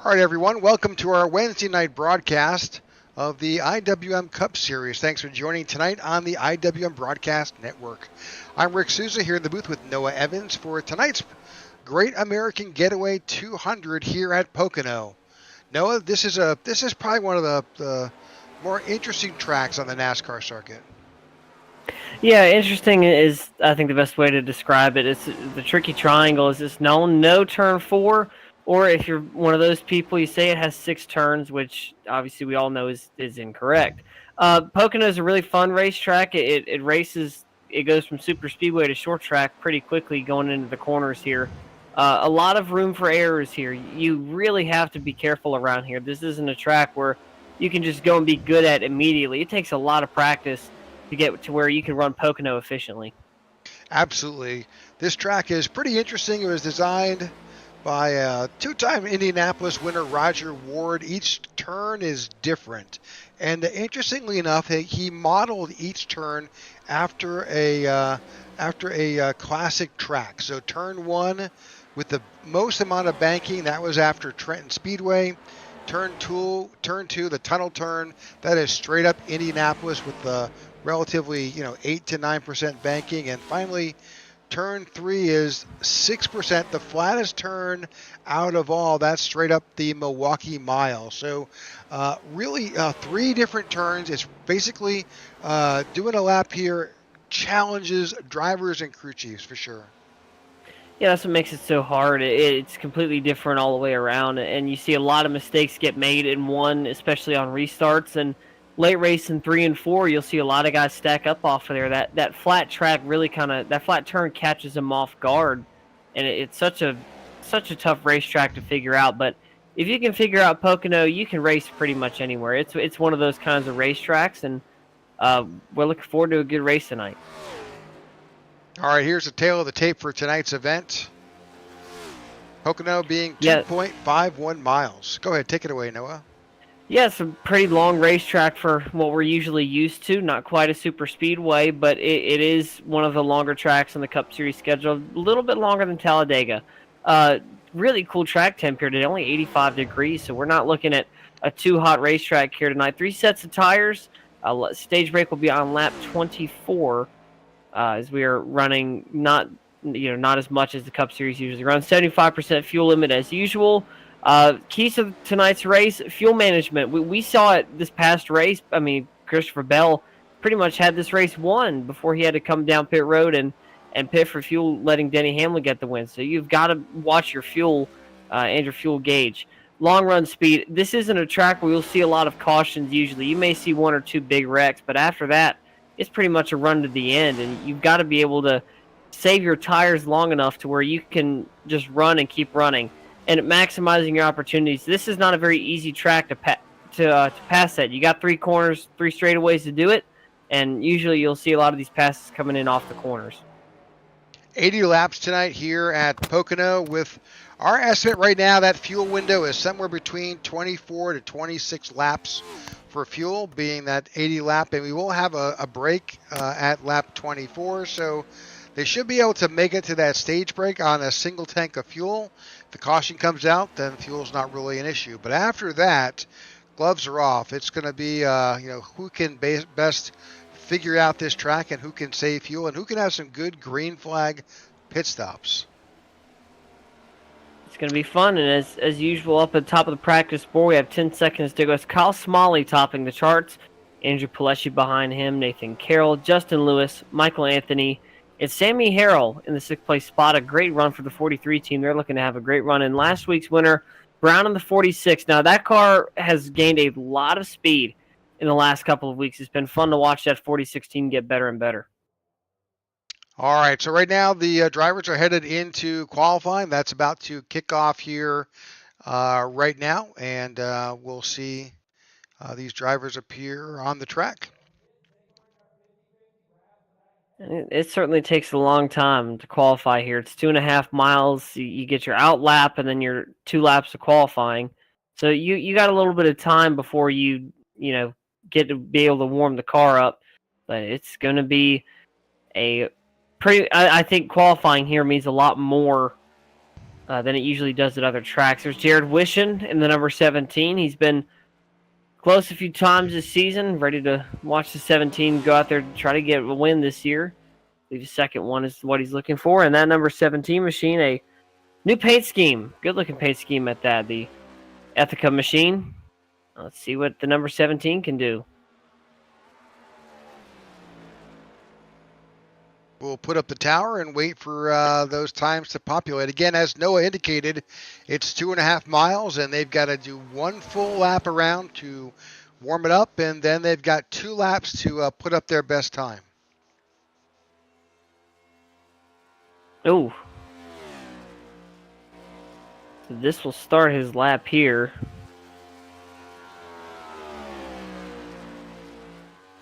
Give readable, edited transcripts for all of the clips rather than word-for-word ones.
All right, everyone. Welcome to our Wednesday night broadcast of the IWM Cup Series. Thanks for joining tonight on the IWM Broadcast Network. I'm Rick Souza here in the booth with Noah Evans for tonight's Great American Getaway 200 here at Pocono. Noah, this is probably one of the more interesting tracks on the NASCAR circuit. Yeah, interesting is, I think, the best way to describe it. It's the tricky triangle is it's no turn four, or if you're one of those people, you say it has 6 turns, which obviously we all know is incorrect. Pocono is a really fun racetrack. It races, it goes from super speedway to short track pretty quickly going into the corners here. A lot of room for errors here. You really have to be careful around here. This isn't a track where you can just go and be good at immediately. It takes a lot of practice to get to where you can run Pocono efficiently. Absolutely. This track is pretty interesting. It was designed by two-time Indianapolis winner Roger Ward. Each turn is different. And interestingly enough, he modeled each turn after a classic track. So turn one with the most amount of banking, that was after Trenton Speedway. Turn two, the tunnel turn, that is straight up Indianapolis with the relatively 8 to 9% banking. And finally, turn 3 is 6%, the flattest turn out of all. That's straight up the Milwaukee Mile. So really 3 different turns. It's basically doing a lap here challenges drivers and crew chiefs for sure. Yeah, that's what makes it so hard. It's completely different all the way around, and you see a lot of mistakes get made in one, especially on restarts. And late race in 3 and 4, you'll see a lot of guys stack up off of there. That flat track really that flat turn catches them off guard, and it's such a tough racetrack to figure out. But if you can figure out Pocono, you can race pretty much anywhere. It's one of those kinds of racetracks, and we're looking forward to a good race tonight. All right, here's the tail of the tape for tonight's event. Pocono being 2.51 miles. Go ahead, take it away, Noah. Yeah, it's a pretty long racetrack for what we're usually used to. Not quite a super speedway, but it is one of the longer tracks on the Cup Series schedule. A little bit longer than Talladega. Really cool track temp here today, only 85 degrees, so we're not looking at a too hot racetrack here tonight. 3 sets of tires. Stage break will be on lap 24. As we are running not as much as the Cup Series usually runs. 75% fuel limit as usual. Keys to tonight's race, fuel management. We saw it this past race. I mean, Christopher Bell pretty much had this race won before he had to come down pit road and pit for fuel, letting Denny Hamlin get the win. So you've got to watch your fuel and your fuel gauge. Long run speed. This isn't a track where you'll see a lot of cautions usually. You may see 1 or 2 big wrecks, but after that, it's pretty much a run to the end, and you've got to be able to save your tires long enough to where you can just run and keep running and maximizing your opportunities. This is not a very easy track to pass that. You got 3 corners, 3 straightaways to do it, and usually you'll see a lot of these passes coming in off the corners. 80 laps tonight here at Pocono. With our estimate right now, that fuel window is somewhere between 24 to 26 laps for fuel, being that 80 lap, and we will have a break at lap 24, so they should be able to make it to that stage break on a single tank of fuel. If the caution comes out, then fuel's not really an issue. But after that, gloves are off. It's going to be who can best figure out this track and who can save fuel and who can have some good green flag pit stops. It's going to be fun, and as usual, up at the top of the practice board, we have 10 seconds to go. It's Kyle Smalley topping the charts, Andrew Pileshi behind him, Nathan Carroll, Justin Lewis, Michael Anthony. It's Sammy Harrell in the 6th place spot. A great run for the 43 team. They're looking to have a great run. And last week's winner, Brown in the 46. Now, that car has gained a lot of speed in the last couple of weeks. It's been fun to watch that 46 team get better and better. All right, so right now the drivers are headed into qualifying. That's about to kick off here right now, and we'll see these drivers appear on the track. It certainly takes a long time to qualify here. It's 2.5 miles. You get your out lap and then your 2 laps of qualifying. So you got a little bit of time before you get to be able to warm the car up. But it's going to be a pretty. I think qualifying here means a lot more than it usually does at other tracks. There's Jared Wishon in the number 17. He's been close a few times this season, ready to watch the 17 go out there to try to get a win this year. I believe the second one is what he's looking for. And that number 17 machine, a new paint scheme. Good looking paint scheme at that. The Ethica machine. Let's see what the number 17 can do. We'll put up the tower and wait for those times to populate. Again, as Noah indicated, it's 2.5 miles, and they've got to do one full lap around to warm it up, and then they've got 2 laps to put up their best time. Oh. So this will start his lap here.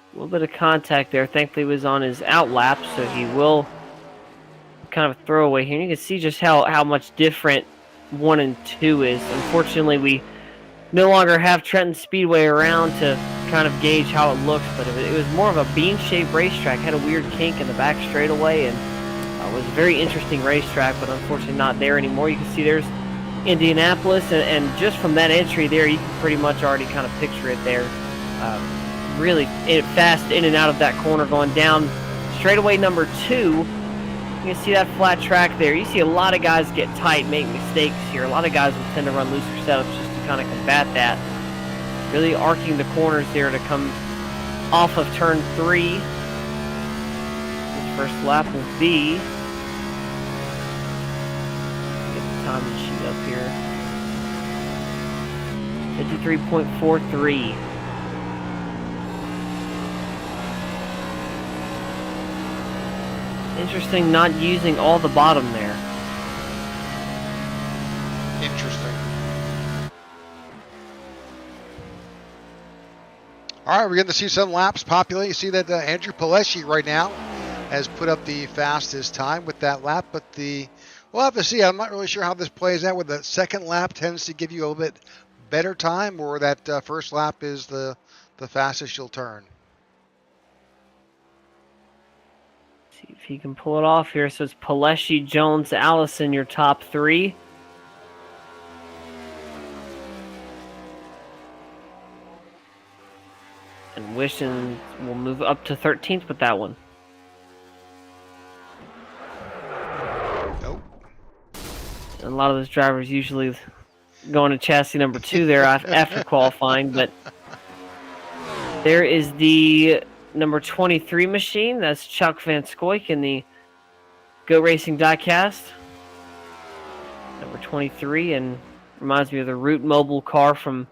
A little bit of contact there. Thankfully, he was on his out lap, so he will kind of throw away here. You can see just how much different 1 and 2 is. Unfortunately, we no longer have Trenton Speedway around to kind of gauge how it looks, but it was more of a bean-shaped racetrack. Had a weird kink in the back straightaway, and it was a very interesting racetrack, but unfortunately not there anymore. You can see there's Indianapolis, and just from that entry there, you can pretty much already kind of picture it there. Really fast in and out of that corner going down straightaway number 2. You can see that flat track there. You see a lot of guys get tight, make mistakes here. A lot of guys will tend to run looser setups just to kind of combat that. Really arcing the corners there to come off of turn 3. This first lap will be, get the time sheet up here, 53.43. Interesting not using all the bottom there. Interesting. All right, we're going to see some laps populate. You see that Andrew Palesci right now has put up the fastest time with that lap, but we'll have to see. I'm not really sure how this plays out, whether the second lap tends to give you a little bit better time, or that first lap is the fastest you'll turn. See if he can pull it off here. So it's Palesci, Jones, Allison, your top 3. And Wishon will move up to 13th with that one. Nope. And a lot of those drivers usually going to chassis number 2 there after qualifying, but there is the number 23 machine. That's Chuck Van Scoyk in the Go Racing diecast. Number 23, and reminds me of the Root Mobile car from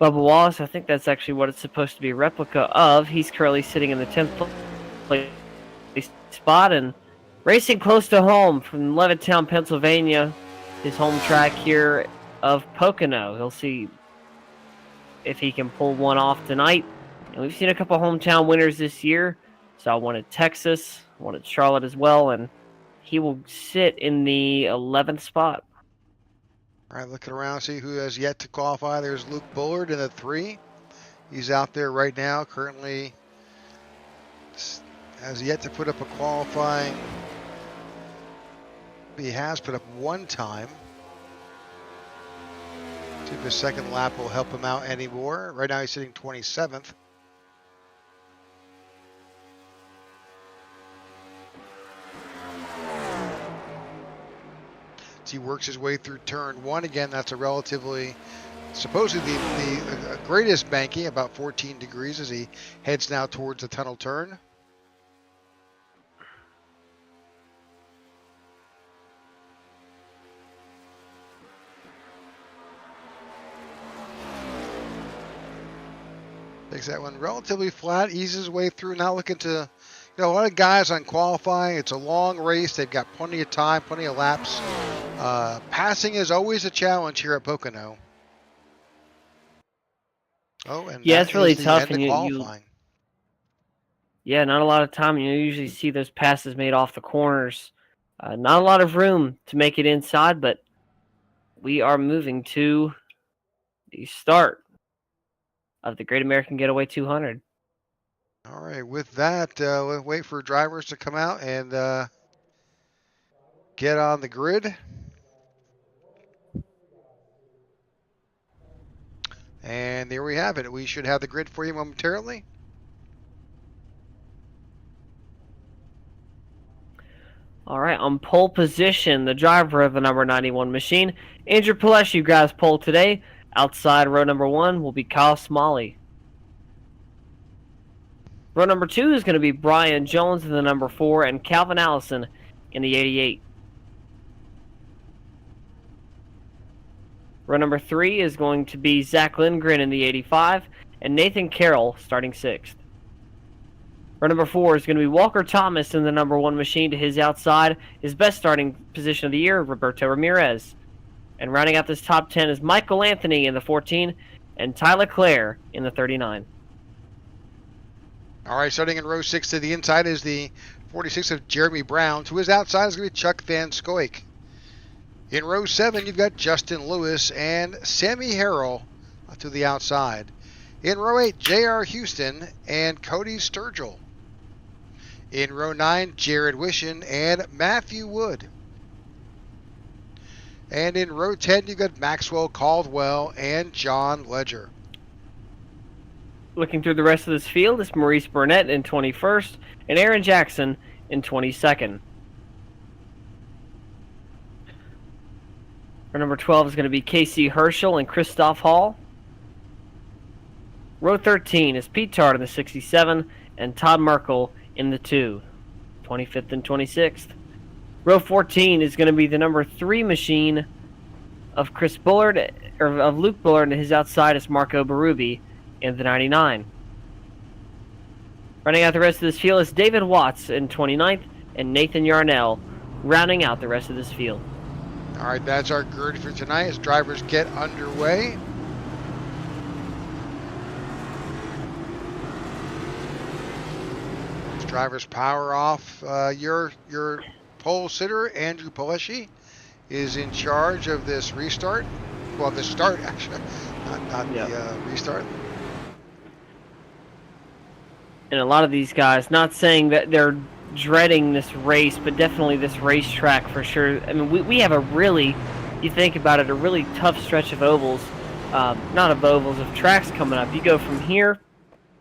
Bubba Wallace. I think that's actually what it's supposed to be a replica of. He's currently sitting in the 10th place spot and racing close to home from Levittown, Pennsylvania, his home track here of Pocono. He'll see if he can pull one off tonight. And we've seen a couple hometown winners this year. Saw one at Texas, one at Charlotte as well, and he will sit in the 11th spot. All right, looking around, see who has yet to qualify. There's Luke Bullard in the 3. He's out there right now, currently has yet to put up a qualifying. He has put up one time. See if his second lap will help him out anymore. Right now he's sitting 27th. He works his way through turn 1 again. That's a relatively, supposedly the greatest banking, about 14 degrees as he heads now towards the tunnel turn. Takes that one relatively flat, eases his way through, not looking to, a lot of guys on qualifying. It's a long race. They've got plenty of time, plenty of laps. Passing is always a challenge here at Pocono. Oh, and yeah, it's really tough. And yeah, not a lot of time. You usually see those passes made off the corners. Not a lot of room to make it inside, but we are moving to the start of the Great American Getaway 200. All right, with that, we'll wait for drivers to come out and get on the grid. And there we have it. We should have the grid for you momentarily. All right, on pole position, the driver of the number 91 machine, Andrew Pileshi, grabs pole today. Outside row number 1 will be Kyle Smalley. Row number 2 is going to be Brian Jones in the number 4 and Calvin Allison in the 88. Row number 3 is going to be Zach Lindgren in the 85 and Nathan Carroll starting 6th. Row number 4 is going to be Walker Thomas in the number 1 machine. To his outside, his best starting position of the year, Roberto Ramirez. And rounding out this top 10 is Michael Anthony in the 14 and Tyler Clare in the 39. All right, starting in row 6 to the inside is the 46 of Jeremy Brown. To his outside is going to be Chuck Van Scoik. In row 7, you've got Justin Lewis and Sammy Harrell to the outside. In row 8, J.R. Houston and Cody Sturgill. In row 9, Jared Wishin and Matthew Wood. And in row 10, you've got Maxwell Caldwell and John Ledger. Looking through the rest of this field is Maurice Burnett in 21st and Aaron Jackson in 22nd. Row number 12 is going to be Casey Herschel and Christoph Hall. Row 13 is Pete Tart in the 67 and Todd Merkel in the 2, 25th and 26th. Row 14 is going to be the number 3 machine of Luke Bullard, and his outside is Marco Berube in the 99. Running out the rest of this field is David Watts in 29th and Nathan Yarnell rounding out the rest of this field. All right, that's our grid for tonight as drivers get underway. As drivers power off, your pole sitter, Andrew Pileshi, is in charge of this restart. Well, the start, actually, not the restart. And a lot of these guys, not saying that they're dreading this race, but definitely this racetrack for sure. I mean, we have a really, you think about it, a really tough stretch of ovals, of tracks coming up. You go from here,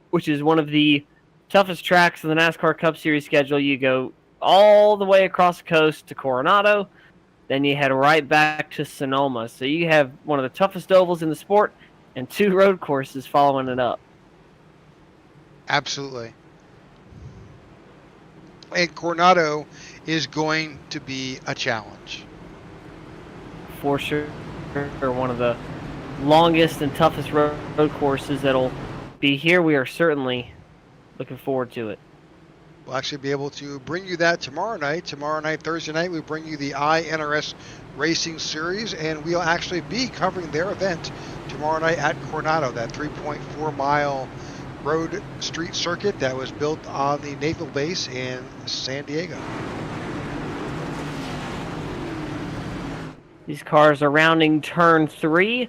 which is one of the toughest tracks in the NASCAR Cup Series schedule. You go all the way across the coast to Coronado, then you head right back to Sonoma. So you have one of the toughest ovals in the sport and 2 road courses following it up. Absolutely. And Coronado is going to be a challenge. For sure. One of the longest and toughest road courses that'll be here. We are certainly looking forward to it. We'll actually be able to bring you that tomorrow night. Tomorrow night, Thursday night, we bring you the INRS Racing Series, and we'll actually be covering their event tomorrow night at Coronado, that 3.4-mile road street circuit that was built on the naval base in San Diego. These cars are rounding turn 3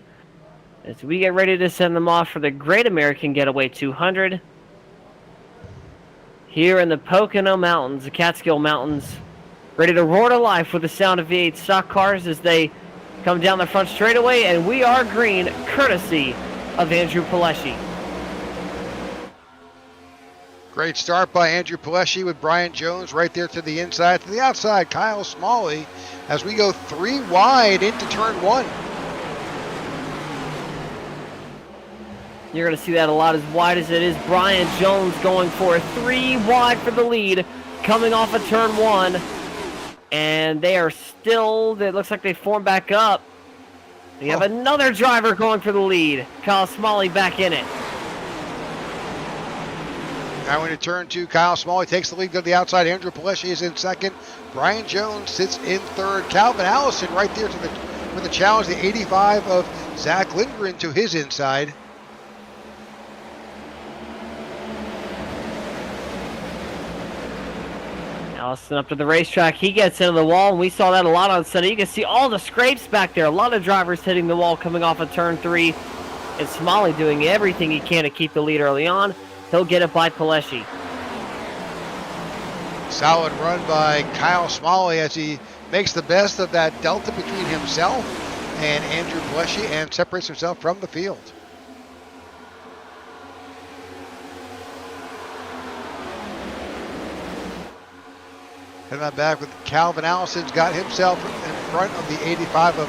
as we get ready to send them off for the Great American Getaway 200 here in the Pocono Mountains, the Catskill Mountains, ready to roar to life with the sound of V8 stock cars as they come down the front straightaway, and we are green, courtesy of Andrew Pileshi. Great start by Andrew Pileshi with Brian Jones right there to the inside. To the outside, Kyle Smalley as we go 3 wide into turn 1. You're going to see that a lot as wide as it is. Brian Jones going for a 3 wide for the lead, coming off of turn 1. And they are still, it looks like they form back up. We have another driver going for the lead. Kyle Smalley back in it. Now into turn 2, Kyle Smalley takes the lead to the outside. Andrew Pileshi is in second. Brian Jones sits in third. Calvin Allison right there for the challenge. The 85 of Zach Lindgren to his inside. Allison up to the racetrack. He gets into the wall, and we saw that a lot on Sunday. You can see all the scrapes back there. A lot of drivers hitting the wall coming off of turn 3. And Smalley doing everything he can to keep the lead early on. He'll get it by Pileshi. Solid run by Kyle Smalley as he makes the best of that delta between himself and Andrew Pileshi and separates himself from the field. Heading on back with Calvin Allison's got himself in front of the 85 of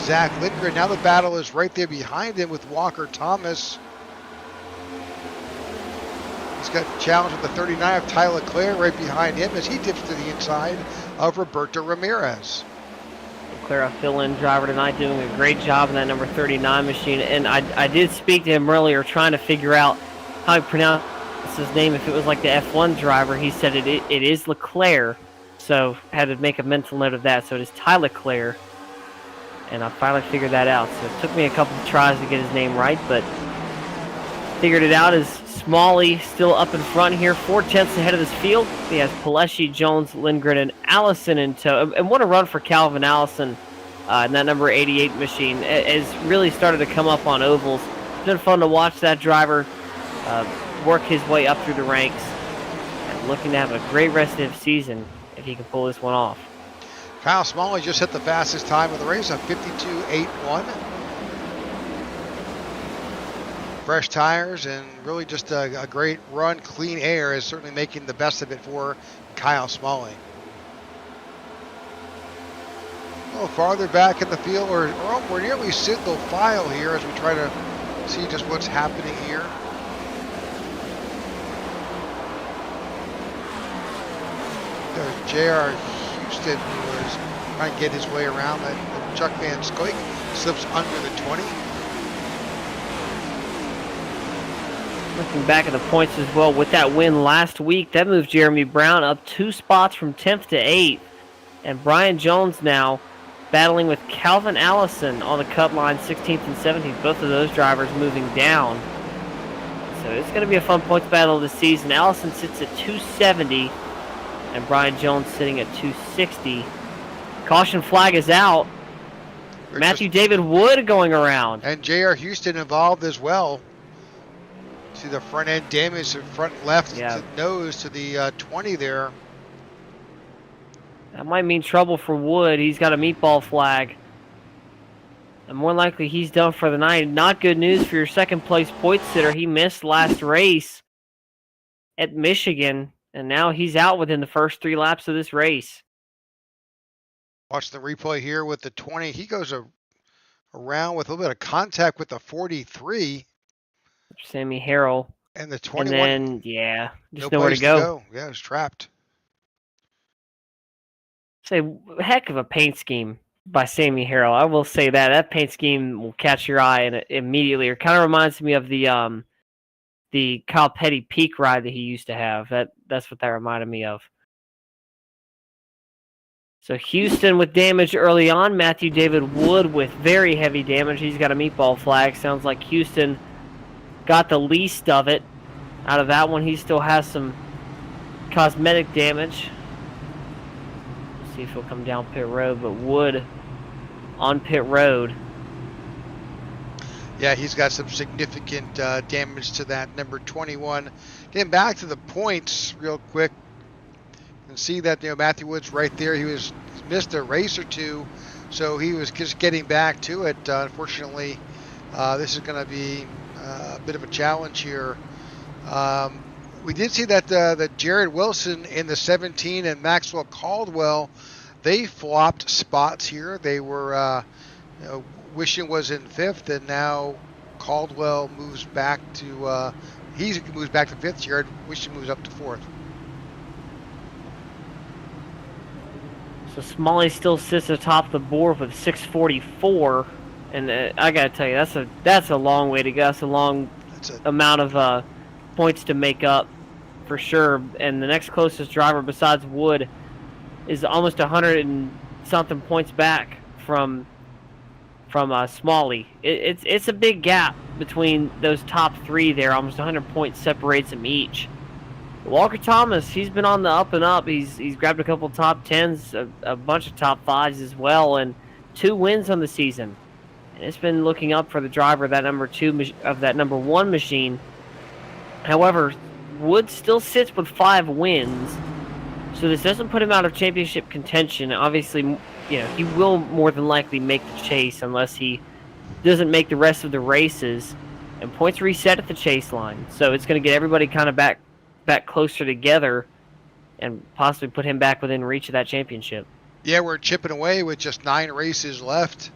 Zach Lindgren. Now the battle is right there behind him with Walker Thomas. He's got a challenge with the 39 of Tyler Clare right behind him as he dips to the inside of Roberto Ramirez. Clare, a fill-in driver tonight, doing a great job in that number 39 machine. And I did speak to him earlier trying to figure out how to pronounce his name. If it was like the F1 driver, he said it is Leclerc. So I had to make a mental note of that. So it is Tyler Clare. And I finally figured that out. So it took me a couple of tries to get his name right, but figured it out. As Smalley still up in front here, 4/10 ahead of this field. He has Paleschi, Jones, Lindgren, and Allison in tow. And what a run for Calvin Allison in that number 88 machine. Has really started to come up on ovals. It's been fun to watch that driver work his way up through the ranks. And looking to have a great rest of the season if he can pull this one off. Kyle Smalley just hit the fastest time of the race on 52.81. Fresh tires and really just a great run. Clean air is certainly making the best of it for Kyle Smalley. A little farther back in the field, or we're nearly single file here as we try to see just what's happening here. There's J.R. Houston, who was trying to get his way around. That Chuck Van Scoik slips under the 20. Looking back at the points as well, with that win last week, that moved Jeremy Brown up 2 spots from 10th to 8th. And Brian Jones now battling with Calvin Allison on the cut line, 16th and 17th. Both of those drivers moving down. So it's going to be a fun points battle this season. Allison sits at 270, and Brian Jones sitting at 260. Caution flag is out. Matthew David Wood going around. And J.R. Houston involved as well. See the front end damage, the front left to nose to the 20 there. That might mean trouble for Wood. He's got a meatball flag. And more likely he's done for the night. Not good news for your second place point sitter. He missed last race at Michigan, and now he's out within the first 3 laps of this race. Watch the replay here with the 20. He goes around with a little bit of contact with the 43. Sammy Harrell. And the 21. And then, just no nowhere to go. Yeah, it's trapped. Say, heck of a paint scheme by Sammy Harrell. I will say that. That paint scheme will catch your eye and immediately. It kind of reminds me of the Kyle Petty peak ride that he used to have. That's what that reminded me of. So Houston with damage early on. Matthew David Wood with very heavy damage. He's got a meatball flag. Sounds like Houston got the least of it. Out of that one, he still has some cosmetic damage. See if he'll come down pit road, but Wood on pit road. Yeah, he's got some significant damage to that number 21. Getting back to the points real quick, you can see that Matthew Wood's right there. He's missed a race or two, so he was just getting back to it. Unfortunately, this is going to be a bit of a challenge here. We did see that Jared Wilson in the 17 and Maxwell Caldwell, they flopped spots here. They were Wishing was in 5th, and now Caldwell moves back to he moves back to 5th. Jared Wishing moves up to 4th. So Smalley still sits atop the board with 644, and I gotta tell you, that's a long way to go. That's a long amount of points to make up for sure. And the next closest driver besides Wood is almost 100 and something points back from Smalley. It's a big gap between those top 3 there. Almost 100 points separates them each. Walker Thomas, he's been on the up and up. He's grabbed a couple top 10s, a bunch of top 5s as well, and 2 wins on the season. And it's been looking up for the driver of that number 2 of that number 1 machine. However, Wood still sits with 5 wins, so this doesn't put him out of championship contention. Obviously, he will more than likely make the chase unless he doesn't make the rest of the races. And points reset at the chase line, so it's going to get everybody kind of back closer together. and possibly put him back within reach of that championship. Yeah, we're chipping away with just 9 races left.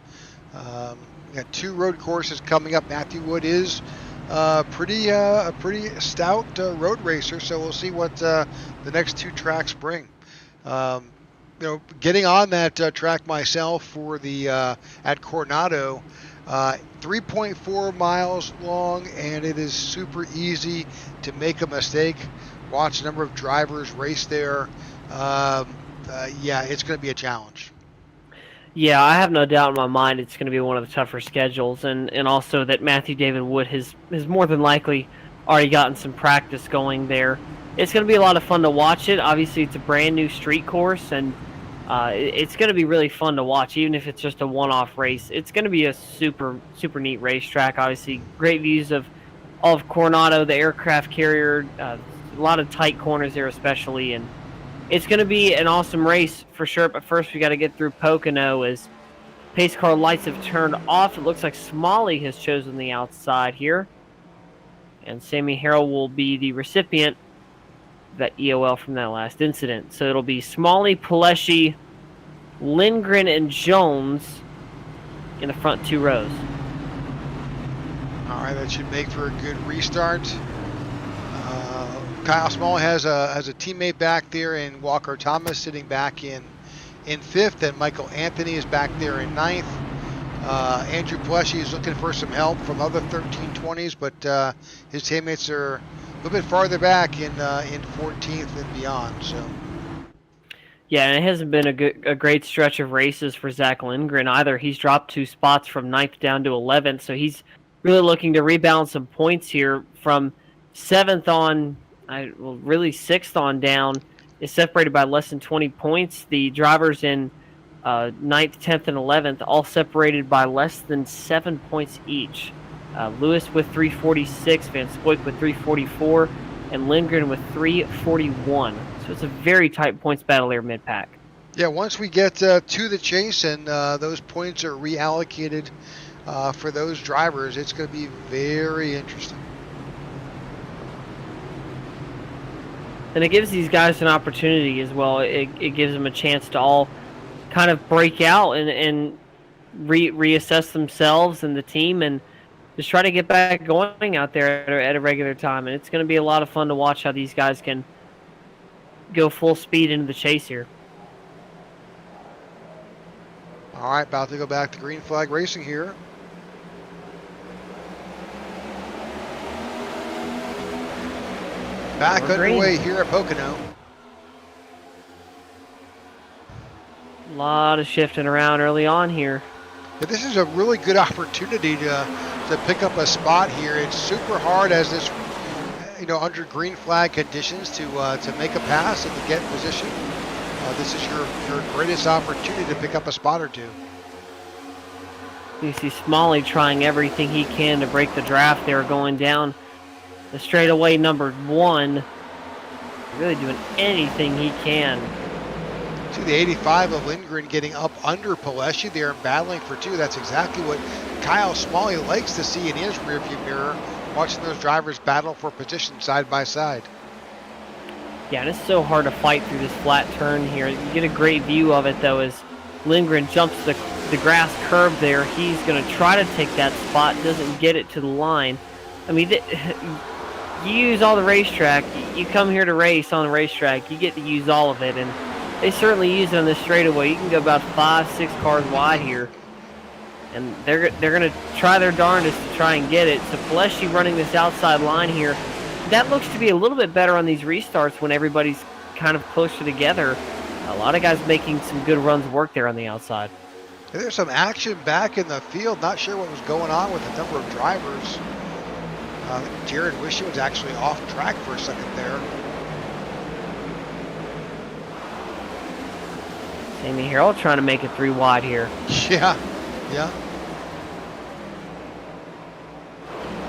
We got 2 road courses coming up. Matthew Wood is a pretty stout road racer, so we'll see what the next 2 tracks bring. Getting on that track myself for the at Coronado, 3.4 miles long, and it is super easy to make a mistake. Watch a number of drivers race there. Yeah, it's going to be a challenge. Yeah, I have no doubt in my mind it's going to be one of the tougher schedules, and also that Matthew David Wood has more than likely already gotten some practice going there. It's going to be a lot of fun to watch it. Obviously, it's a brand new street course, and it's going to be really fun to watch, even if it's just a one-off race. It's going to be a super neat racetrack. Obviously, great views of all of Coronado, the aircraft carrier, a lot of tight corners there especially, and it's going to be an awesome race for sure, but first we got to get through Pocono as pace car lights have turned off. It looks like Smalley has chosen the outside here, and Sammy Harrell will be the recipient of that EOL from that last incident. So it'll be Smalley, Paleschi, Lindgren, and Jones in the front 2 rows. All right, that should make for a good restart. Kyle Smalley has a teammate back there in Walker Thomas sitting back in 5th, and Michael Anthony is back there in 9th. Andrew Paleschi is looking for some help from other 1320s, but his teammates are a little bit farther back in 14th and beyond. So. Yeah, and it hasn't been a great stretch of races for Zach Lindgren either. He's dropped 2 spots from 9th down to 11th, so he's really looking to rebound some points here from 7th on. Really 6th on down is separated by less than 20 points. The drivers in 9th, 10th, and 11th all separated by less than 7 points each. Lewis with 346, Van Spoik with 344, and Lindgren with 341. So it's a very tight points battle there mid-pack. Yeah, once we get to the chase and those points are reallocated for those drivers, it's going to be very interesting. And it gives these guys an opportunity as well. It gives them a chance to all kind of break out and reassess themselves and the team and just try to get back going out there at a regular time. And it's going to be a lot of fun to watch how these guys can go full speed into the chase here. All right, about to go back to green flag racing here. Back underway here at Pocono. A lot of shifting around early on here. Yeah, this is a really good opportunity to pick up a spot here. It's super hard as this, under green flag conditions to make a pass and to get in position. This is your greatest opportunity to pick up a spot or 2. You see Smalley trying everything he can to break the draft there, going down the straightaway number 1, really doing anything he can. See the 85 of Lindgren getting up under Paleschi there and battling for 2. That's exactly what Kyle Smalley likes to see in his rearview mirror, watching those drivers battle for position side by side. Yeah, and it's so hard to fight through this flat turn here. You get a great view of it, though, as Lindgren jumps the grass curb there. He's going to try to take that spot, doesn't get it to the line. I mean, you use all the racetrack. You come here to race on the racetrack. You get to use all of it, and they certainly use it on this straightaway. You can go about 5-6 cars wide here, and they're going to try their darndest to try and get it. So Paleschi running this outside line here. That looks to be a little bit better on these restarts when everybody's kind of closer together. A lot of guys making some good runs work there on the outside. There's some action back in the field. Not sure what was going on with the number of drivers. Jared Wishy was actually off track for a second there. Sammy Harrell trying to make it 3 wide here. Yeah.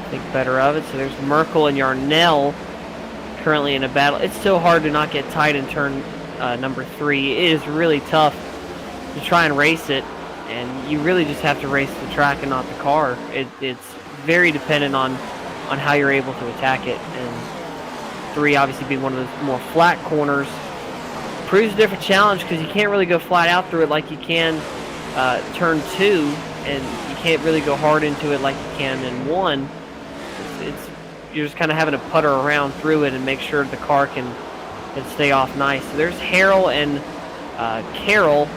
Think better of it. So there's Merkel and Yarnell currently in a battle. It's so hard to not get tight in turn number 3. It is really tough to try and race it, and you really just have to race the track and not the car. It's very dependent on how you're able to attack it. And 3 obviously being one of those more flat corners. proves a different challenge because you can't really go flat out through it like you can turn 2, and you can't really go hard into it like you can in 1. It's you're just kind of having to putter around through it and make sure the car can stay off nice. So there's Harold and Carroll.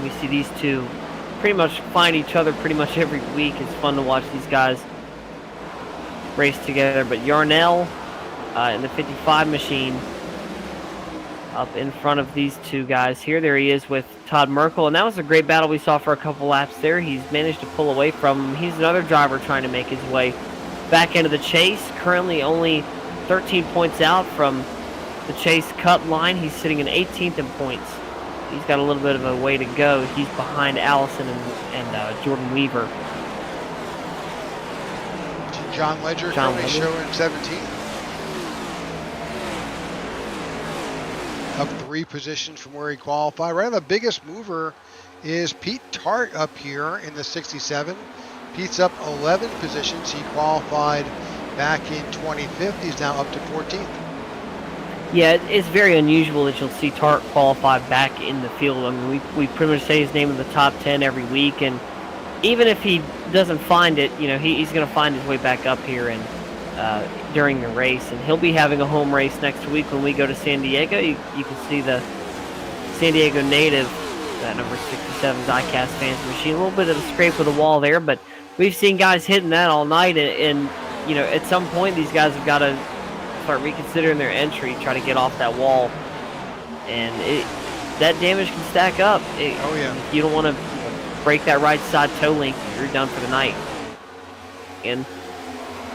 We see these two pretty much find each other pretty much every week. It's fun to watch these guys race together. But Yarnell in the 55 machine up in front of these two guys here. There he is with Todd Merkel, and that was a great battle we saw for a couple laps there. He's managed to pull away from him. He's another driver trying to make his way back into the chase. Currently only 13 points out from the chase cut line. He's sitting in 18th in points. He's got a little bit of a way to go. He's behind Allison and Jordan Weaver. John Ledger currently showing 17th. Up 3 positions from where he qualified. Right, the biggest mover is Pete Tart up here in the 67. Pete's up 11 positions. He qualified back in 25th. He's now up to 14th. Yeah, it's very unusual that you'll see Tart qualify back in the field. I mean, we pretty much say his name in the top 10 every week, and even if he doesn't find it, you know, he's going to find his way back up here and during the race, and he'll be having a home race next week when we go to San Diego. You can see the San Diego native, that number 67's ICAST fans machine. A little bit of a scrape with the wall there, but we've seen guys hitting that all night, and you know, at some point these guys have got to start reconsidering their entry, try to get off that wall, and that damage can stack up. Oh yeah. If you don't want to break that right side toe link, you're done for the night. And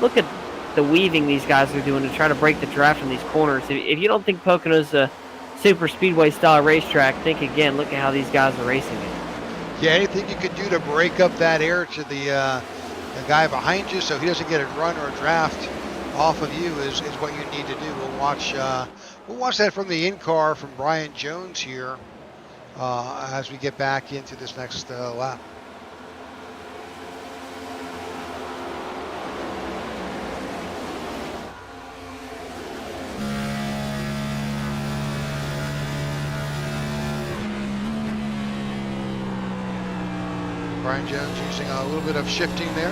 look at the weaving these guys are doing to try to break the draft in these corners. If you don't think Pocono's a super speedway style racetrack, think again. Look at how these guys are racing it. Yeah, anything you could do to break up that air to the guy behind you so he doesn't get a run or a draft off of you is what you need to do. We'll watch that from the in-car from Brian Jones here as we get back into this next lap. Brian Jones using a little bit of shifting there.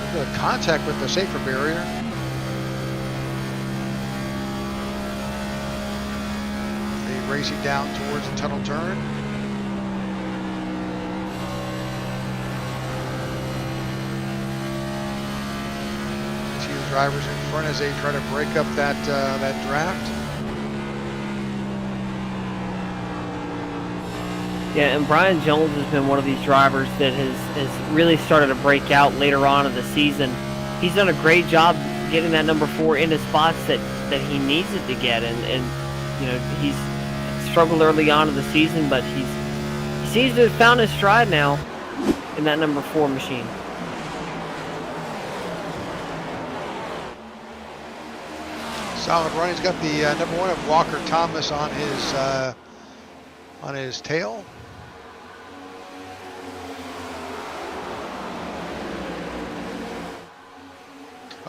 A bit of contact with the safer barrier. They racing down towards the tunnel turn. See the drivers in front as they try to break up that draft. Yeah, and Brian Jones has been one of these drivers that has really started to break out later on in the season. He's done a great job getting that number 4 into spots that he needs it to get, and you know, he's struggled early on in the season, but he seems to have found his stride now in that number 4 machine. Solid run. He's got the number 1 of Walker Thomas on his tail.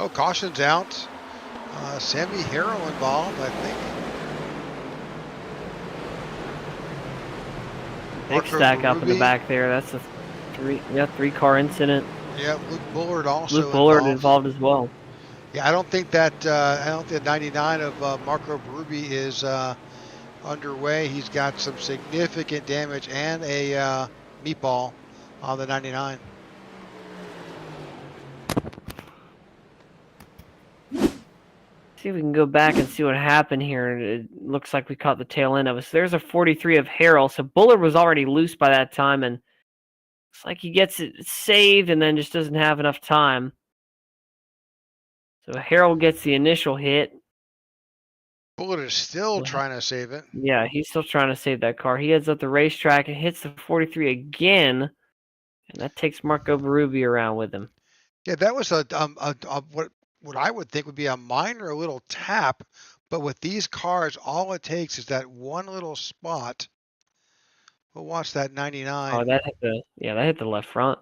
Oh, caution's out. Sammy Harrell involved, I think. Big stack up in the back there. That's a 3-car incident. Yeah, Luke Bullard also Luke Bullard involved as well. Yeah, I don't think 99 of Marco Berube is underway. He's got some significant damage and a meatball on the 99. See if we can go back and see what happened here. It looks like we caught the tail end of us. There's a 43 of Harrell. So Bullard was already loose by that time, and looks like he gets it saved and then just doesn't have enough time. So Harrell gets the initial hit. Bullard is still trying to save it. Yeah, he's still trying to save that car. He heads up the racetrack and hits the 43 again, and that takes Marco Berube around with him. Yeah, that was what I would think would be a minor little tap, but with these cars, all it takes is that one little spot. We'll watch that 99. Oh, that hit the left front.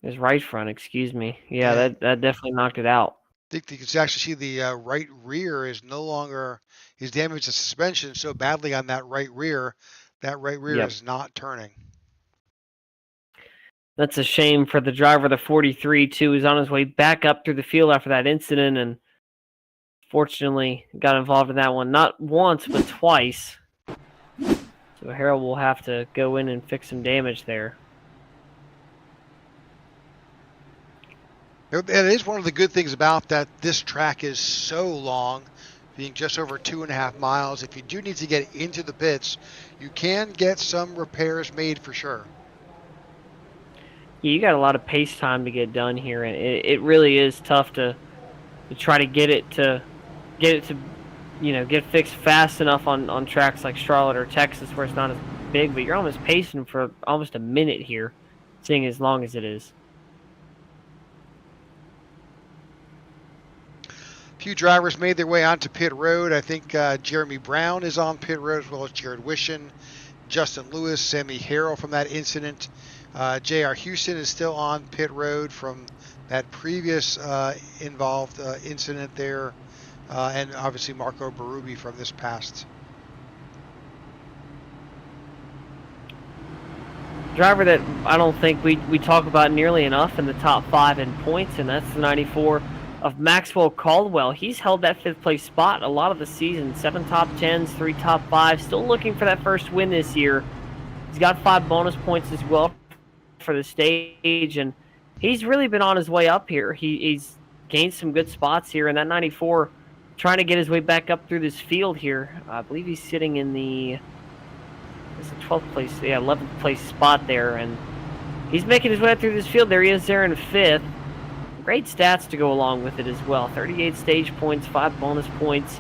His right front, excuse me. Yeah, And that definitely knocked it out. I think you can actually see the right rear is no longer, he's damaged the suspension so badly on that right rear. That right rear Yep. is not turning. That's a shame for the driver, the 43, too. He's on his way back up through the field after that incident, and fortunately got involved in that one. Not once, but twice. So Harold will have to go in and fix some damage there. It is one of the good things about that this track is so long, being just over 2.5 miles. If you do need to get into the pits, you can get some repairs made for sure. Yeah, you got a lot of pace time to get done here, and it really is tough to try to get it to get fixed fast enough on tracks like Charlotte or Texas where it's not as big, but you're almost pacing for almost a minute here, seeing as long as it is. A few drivers made their way onto pit road. I think Jeremy Brown is on pit road, as well as Jared Wishin, Justin Lewis, Sammy Harrell from that incident. J.R. Houston is still on pit road from that previous involved incident there. And obviously Marco Berube from this past. Driver that I don't think we talk about nearly enough in the top 5 in points, and that's the 94 of Maxwell Caldwell. He's held that 5th place spot a lot of the season. 7 top 10s, 3 top 5s. Still looking for that first win this year. He's got 5 bonus points as well for the stage, and he's really been on his way up here. He's gained some good spots here, and that 94 trying to get his way back up through this field here. I believe he's sitting in the 12th place, 11th place spot there, and he's making his way through this field. There he is there in 5th. Great stats to go along with it as well. 38 stage points, 5 bonus points.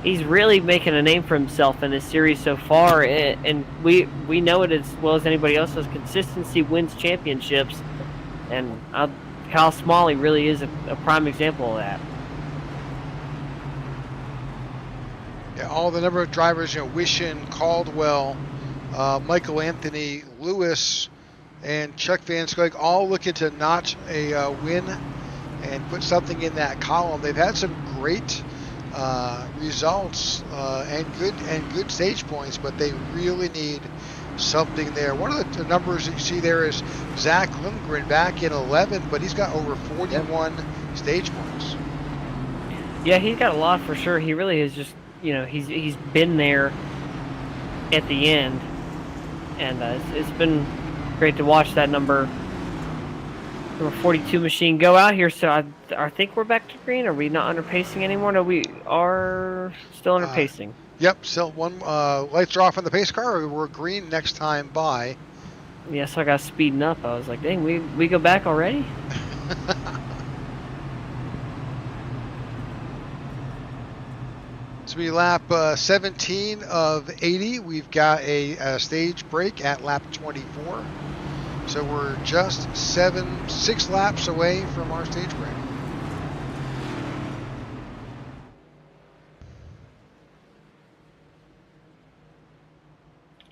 He's really making a name for himself in this series so far, and we know it as well as anybody else does. Consistency wins championships, and Kyle Smalley really is a prime example of that. Yeah, all the number of drivers, Wishin, Caldwell, Michael Anthony, Lewis, and Chuck Van Scoik all looking to notch a win and put something in that column. They've had some great results and good stage points, but they really need something there. One of the numbers that you see there is Zach Lindgren back in 11th, but he's got over 41 stage points. Yeah, he's got a lot for sure. He really is just, he's been there at the end, and it's been great to watch that number 42 machine go out here. So I think we're back to green. Are we not underpacing anymore? No, we are still underpacing. Yep, still one. Lights are off on the pace car. We're green next time by. Yeah, so I got speeding up. I was like, dang, we go back already? So we lap 17 of 80. We've got a stage break at lap 24. So we're just 6 laps away from our stage break.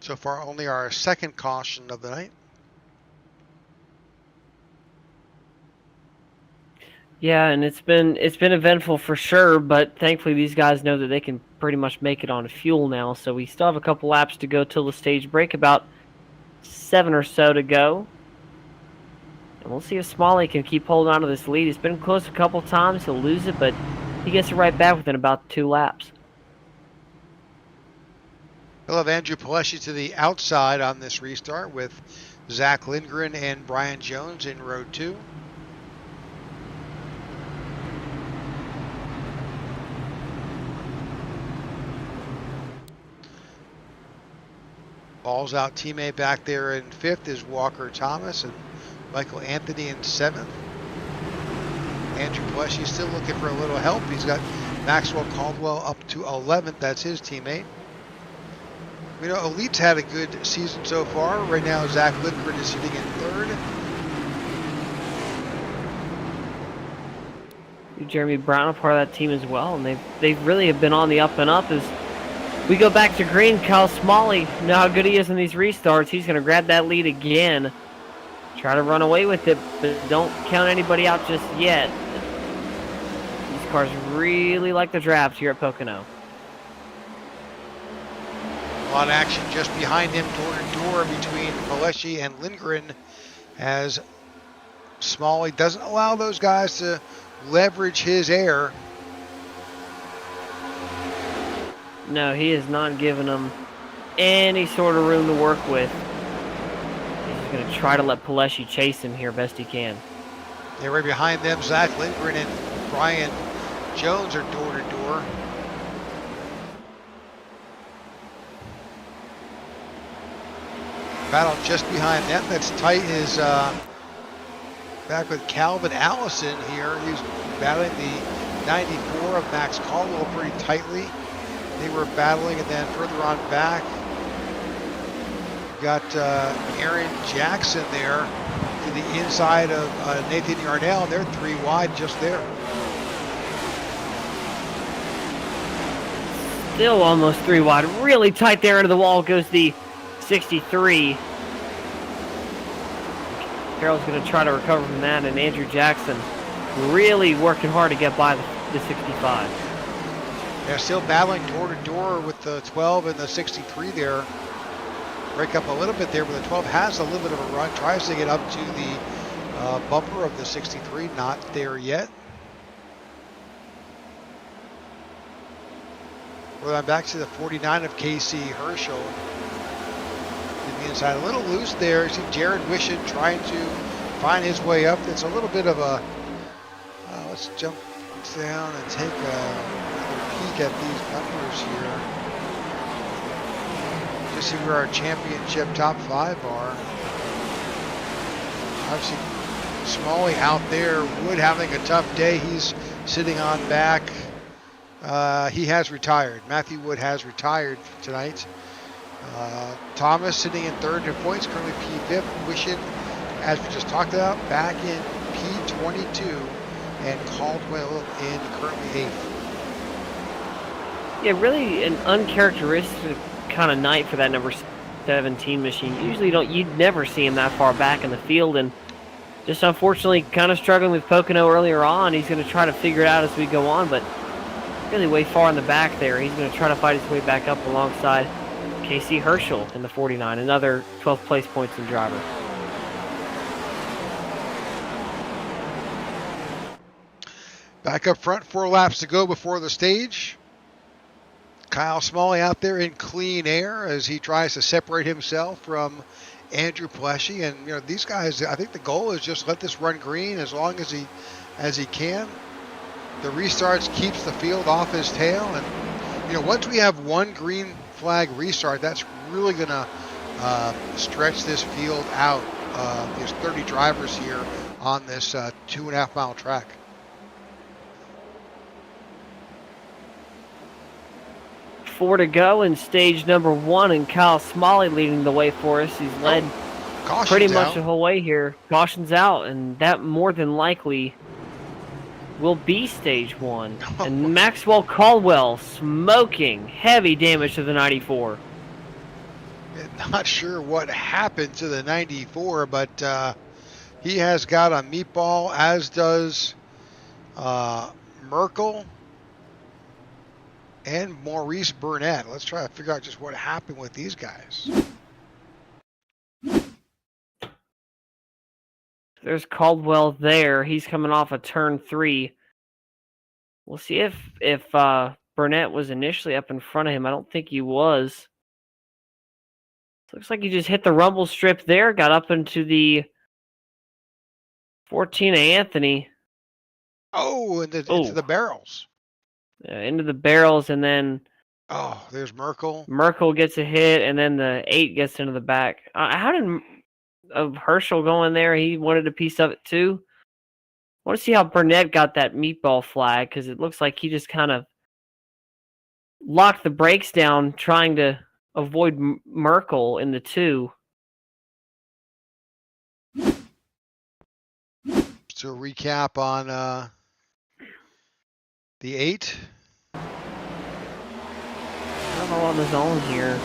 So far, only our second caution of the night. Yeah, and it's been eventful for sure, but thankfully these guys know that they can pretty much make it on fuel now. So we still have a couple laps to go till the stage break, about 7 or so to go. And we'll see if Smalley can keep holding on to this lead. He's been close a couple times. He'll lose it, but he gets it right back within about 2 laps. We'll have Andrew Palesci to the outside on this restart with Zach Lindgren and Brian Jones in row 2. Balls out teammate back there in 5th is Walker Thomas, and Michael Anthony in 7th. Andrew Palesci still looking for a little help. He's got Maxwell Caldwell up to 11th. That's his teammate. We know Elite's had a good season so far. Right now, Zach Lindgren is sitting in 3rd. Jeremy Brown, a part of that team as well, and they really have been on the up and up. As we go back to green, Kyle Smalley, you know how good he is in these restarts. He's going to grab that lead again. Try Try to run away with it, but don't count anybody out just yet. These cars really like the draft here at Pocono. A lot of action just behind him, door to door between Pilecki and Lindgren, as Smalley doesn't allow those guys to leverage his air. No, he is not giving them any sort of room to work with. He's going to try to let Pilecki chase him here best he can. Yeah, right behind them, Zach Lindgren and Brian Jones are door to door. Battle just behind them. That's tight is back with Calvin Allison here. He's battling the 94 of Max Caldwell pretty tightly. They were battling, and then further on back, got Aaron Jackson there to the inside of Nathan Yarnell. They're 3 wide just there. Still almost 3 wide. Really tight there into the wall goes the 63. Carroll's going to try to recover from that, and Andrew Jackson really working hard to get by the 65. They're still battling door to door with the 12 and the 63 there. Break up a little bit there, but the 12 has a little bit of a run. Tries to get up to the bumper of the 63. Not there yet. Well, I'm back to the 49 of Casey Herschel. In the inside, a little loose there. You see Jared Wishon trying to find his way up. It's a little bit of a. Let's jump down and take another peek at these numbers here. Just see where our championship top 5 are. Obviously, Smalley out there. Wood having a tough day. He's sitting on back. He has retired. Matthew Wood has retired tonight. Thomas sitting in 3rd in points, currently P5. Wishon, as we just talked about, back in P22, and Caldwell in currently 8th. Yeah, really an uncharacteristic kind of night for that number 17 machine. Usually you'd never see him that far back in the field, and just unfortunately kind of struggling with Pocono earlier on. He's going to try to figure it out as we go on, but really way far in the back there. He's going to try to fight his way back up alongside Casey Herschel in the 49, another 12th place points in driver. Back up front, 4 laps to go before the stage. Kyle Smalley out there in clean air as he tries to separate himself from Andrew Pilecki. And these guys, I think the goal is just let this run green as long as he can. The restarts keeps the field off his tail, and once we have one green flag restart, that's really going to stretch this field out. There's 30 drivers here on this 2.5 mile track. Four to go in stage number 1, and Kyle Smalley leading the way for us. He's led pretty much the whole way here. Caution's out, and that more than likely will be stage 1. And Maxwell Caldwell smoking heavy damage to the 94. Not sure what happened to the 94, but he has got a meatball, as does Merkel and Maurice Burnett. Let's try to figure out just what happened with these guys. There's Caldwell there. He's coming off of turn 3. We'll see if Burnett was initially up in front of him. I don't think he was. Looks like he just hit the rumble strip there, got up into the 14 of Anthony. Oh, into the barrels. Into the barrels, and then there's Merkel. Merkel gets a hit, and then the 8 gets into the back. How did Herschel go in there? He wanted a piece of it too. I want to see how Burnett got that meatball flag, because it looks like he just kind of locked the brakes down trying to avoid Merkel in the 2. So recap on the 8. I don't know on the zone here.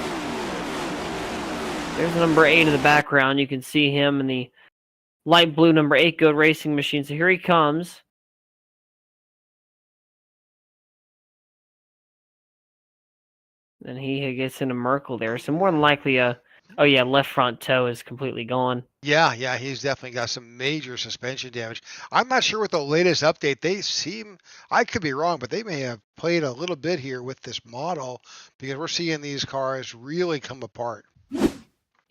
There's number 8 in the background. You can see him in the light blue number 8 Good Racing Machine. So here he comes. And he gets into Merkel there. So more than likely oh yeah, left front toe is completely gone. Yeah, he's definitely got some major suspension damage. I'm not sure with the latest update. They seem, I could be wrong, but they may have played a little bit here with this model because we're seeing these cars really come apart.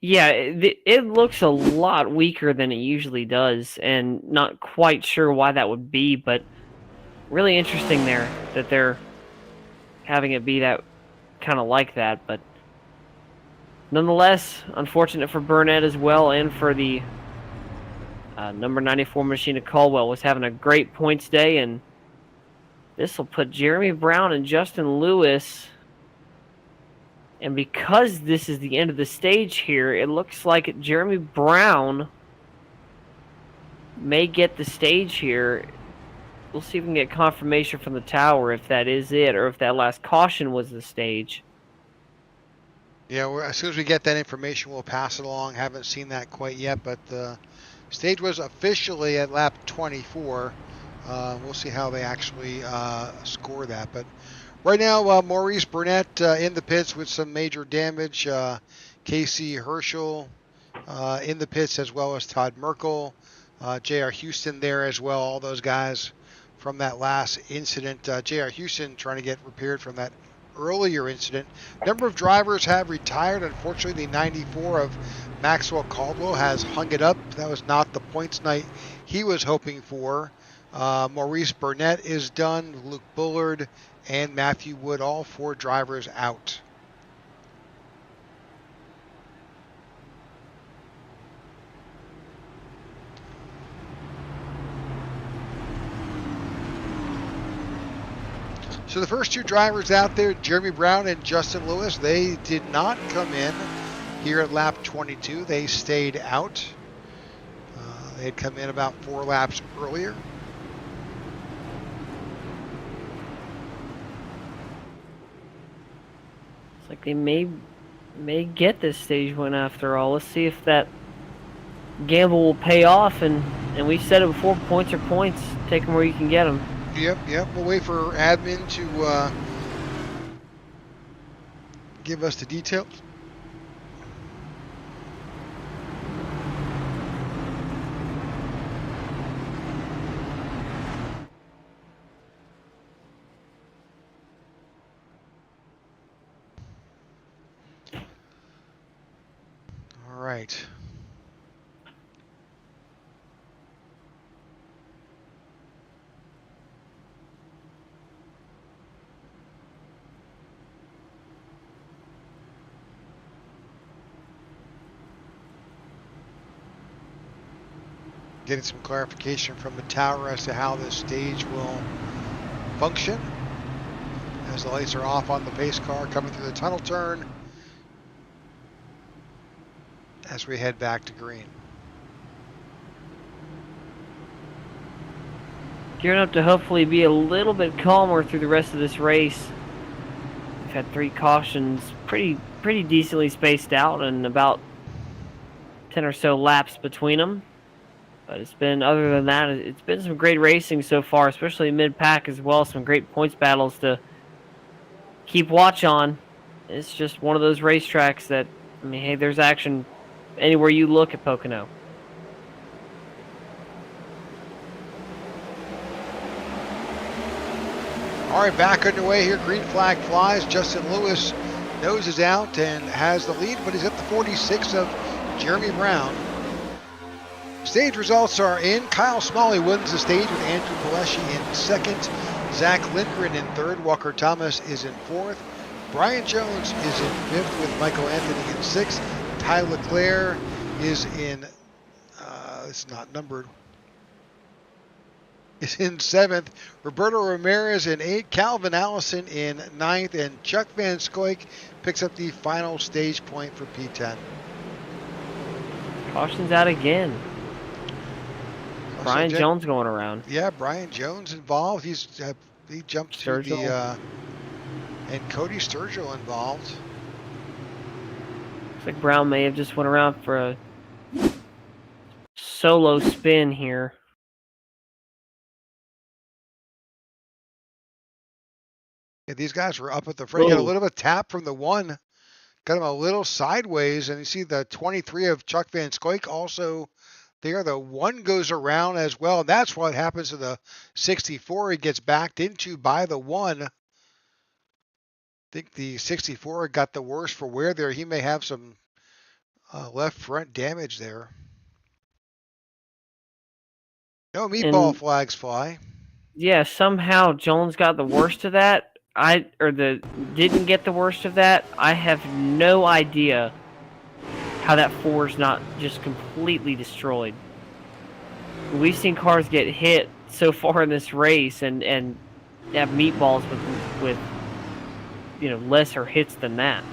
Yeah, it looks a lot weaker than it usually does, and not quite sure why that would be, but really interesting there that they're having it be that kind of like that. But nonetheless, unfortunate for Burnett as well, and for the number 94 machine of Caldwell. Was having a great points day, and this will put Jeremy Brown and Justin Lewis. And because this is the end of the stage here, it looks like Jeremy Brown may get the stage here. We'll see if we can get confirmation from the tower if that is it, or if that last caution was the stage. Yeah, as soon as we get that information, we'll pass it along. Haven't seen that quite yet, but the stage was officially at lap 24. We'll see how they actually score that. But right now, Maurice Burnett in the pits with some major damage. Casey Herschel in the pits, as well as Todd Merkel. J.R. Houston there as well. All those guys from that last incident. J.R. Houston trying to get repaired from that earlier incident. Number of drivers have retired. Unfortunately, the 94 of Maxwell Caldwell has hung it up. That was not the points night he was hoping for. Maurice Burnett is done. Luke Bullard and Matthew Wood, all 4 drivers out. So the first 2 drivers out there, Jeremy Brown and Justin Lewis, they did not come in here at lap 22. They stayed out. They had come in about 4 laps earlier. It's like they may get this stage win after all. Let's see if that gamble will pay off. And we've said it before, points are points. Take them where you can get them. Yep. We'll wait for admin to give us the details. All right. Getting some clarification from the tower as to how this stage will function as the lights are off on the pace car coming through the tunnel turn as we head back to green. Gearing up to hopefully be a little bit calmer through the rest of this race. We've had 3 cautions, pretty decently spaced out, and about 10 or so laps between them. But it's been, other than that, it's been some great racing so far, especially mid-pack as well. Some great points battles to keep watch on. It's just one of those racetracks that, I mean, hey, there's action anywhere you look at Pocono. All right, back underway here. Green flag flies. Justin Lewis noses out and has the lead, but he's at the 46 of Jeremy Brown. Stage results are in. Kyle Smalley wins the stage with Andrew Paleshi in second. Zach Lindgren in third. Walker Thomas is in fourth. Brian Jones is in fifth with Michael Anthony in sixth. Ty Leclerc is in, it's not numbered, is in seventh. Roberto Ramirez in eighth. Calvin Allison in ninth. And Chuck Van Scoik picks up the final stage point for P10. Caution's out again. Brian Jones going around. Yeah, Brian Jones involved. He jumped to the and Cody Sturgill involved. Looks like Brown may have just went around for a solo spin here. Yeah, these guys were up at the front. You got a Whoa. little bit of tap from the one. Got him a little sideways, and you see the 23 of Chuck Van Scoik also there. The one goes around as well. That's what happens to the 64. He gets backed into by the one. I think the 64 got the worst for wear there. He may have some left front damage there. No meatball And flags fly. yeah, somehow Jones got the worst of that. Didn't get the worst of that. I have no idea how that 4 is not just completely destroyed. We've seen cars get hit so far in this race and have meatballs with lesser hits than that.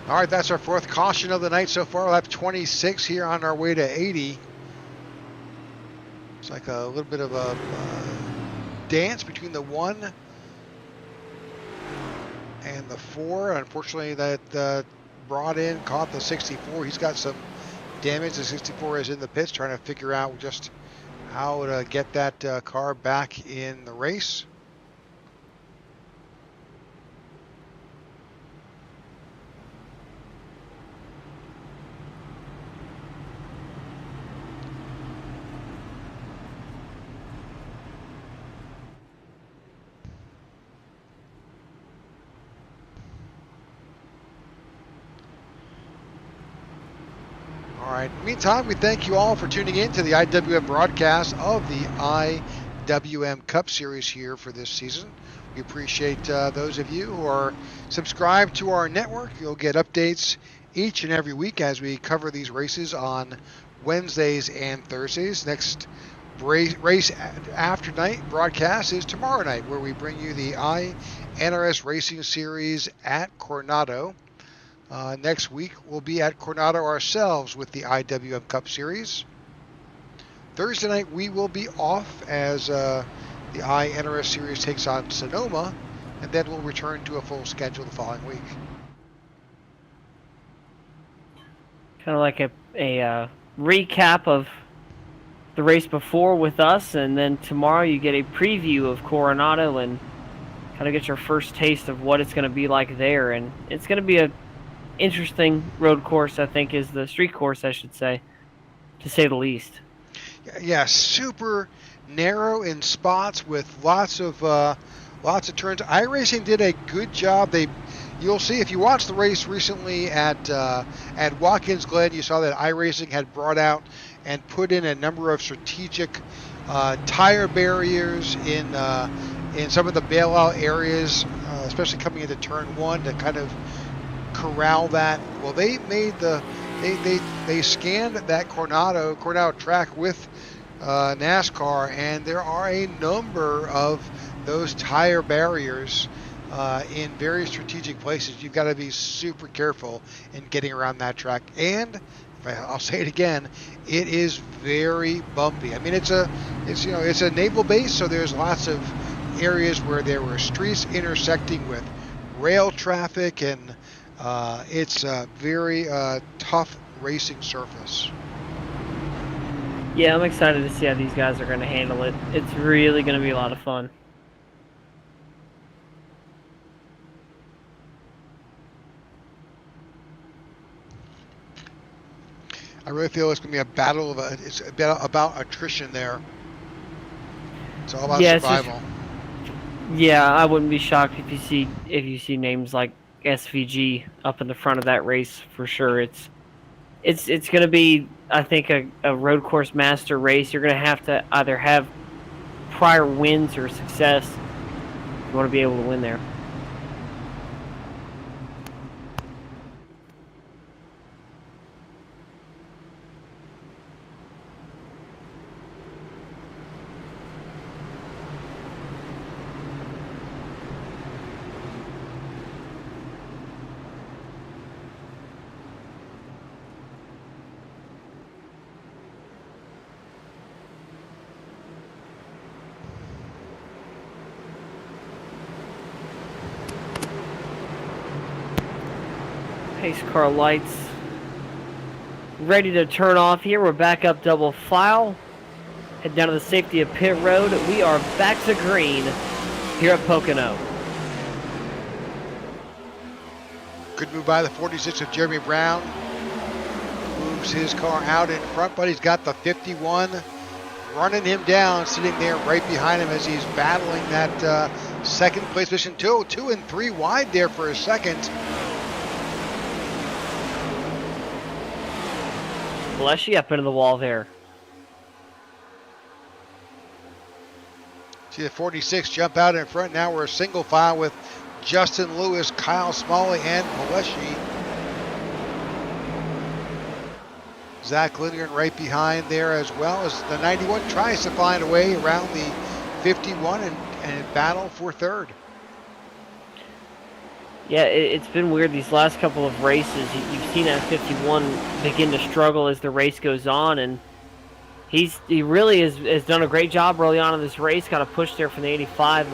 All right, that's our fourth caution of the night so far. Lap 26 here on our way to 80. It's like a little bit of a dance between the 1 and the 4. Unfortunately, that brought in, caught the 64. He's got some damage. The 64 is in the pits trying to figure out just how to get that car back in the race. All right. Meantime, we thank you all for tuning in to the IWM broadcast of the IWM Cup Series here for this season. We appreciate those of you who are subscribed to our network. You'll get updates each and every week as we cover these races on Wednesdays and Thursdays. Next race after night broadcast is tomorrow night, where we bring you the INRS Racing Series at Coronado. Next week, we'll be at Coronado ourselves with the IWM Cup Series. Thursday night, we will be off as the INRS Series takes on Sonoma, and then we'll return to a full schedule the following week. Kind of like a recap of the race before with us, and then tomorrow you get a preview of Coronado and kind of get your first taste of what it's going to be like there. And it's going to be a interesting road course, I think, is the street course, I should say, to say the least. Yeah, super narrow in spots with lots of turns. iRacing did a good job. You'll see if you watched the race recently at Watkins Glen, you saw that iRacing had brought out and put in a number of strategic tire barriers in some of the bailout areas, especially coming into turn 1 to kind of corral that. Well, they made they scanned that Coronado track with NASCAR, and there are a number of those tire barriers in very strategic places. You've got to be super careful in getting around that track. And I'll say it again, it is very bumpy. I mean, it's a naval base, so there's lots of areas where there were streets intersecting with rail traffic, and it's a very tough racing surface. Yeah, I'm excited to see how these guys are going to handle it. It's really going to be a lot of fun. I really feel it's going to be a battle it's about attrition there. It's all about survival. I wouldn't be shocked if you see names like SVG up in the front of that race for sure. It's going to be, I think, a road course master race. You're going to have to either have prior wins or success if you want to be able to win there. Pace car lights ready to turn off here. We're back up double file. Head down to the safety of pit road. We are back to green here at Pocono. Good move by the 46 of Jeremy Brown. Moves his car out in front, but he's got the 51 running him down, sitting there right behind him as he's battling that second place position. 2 and 3 wide there for a second. Alessi up into the wall there. See the 46 jump out in front. Now we're a single file with Justin Lewis, Kyle Smalley, and Alessi. Zach Lindgren right behind there, as well as the 91 tries to find a way around the 51 and battle for third. Yeah, it's been weird these last couple of races. You've seen that 51 begin to struggle as the race goes on, and he really has done a great job early on in this race. Got a push there from the 85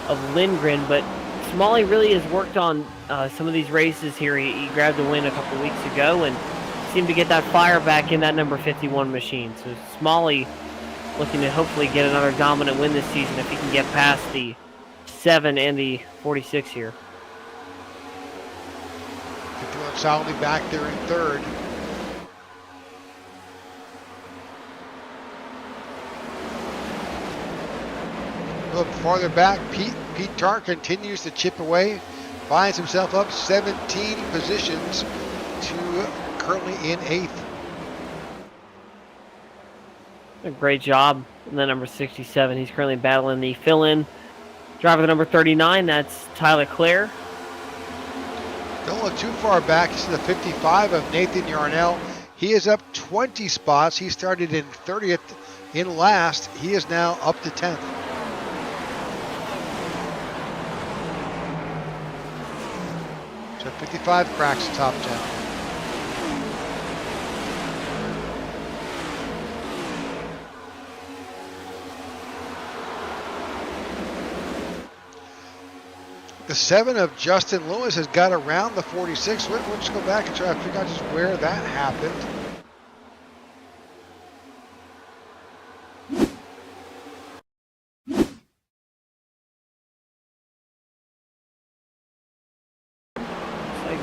of Lindgren, but Smalley really has worked on some of these races here. He grabbed the win a couple weeks ago and seemed to get that fire back in that number 51 machine. So Smalley looking to hopefully get another dominant win this season if he can get past the 7 and the 46 here. Solidly back there in third. A little farther back, Pete Tar continues to chip away, finds himself up 17 positions to currently in 8th. A great job in the number 67. He's currently battling the fill-in driver, the number 39. That's Tyler Clare. Don't look too far back. This is the 55 of Nathan Yarnell. He is up 20 spots. He started in 30th in last. He is now up to 10th. So 55 cracks the top 10. The 7 of Justin Lewis has got around the 46. We'll just go back and try to figure out just where that happened. Looks like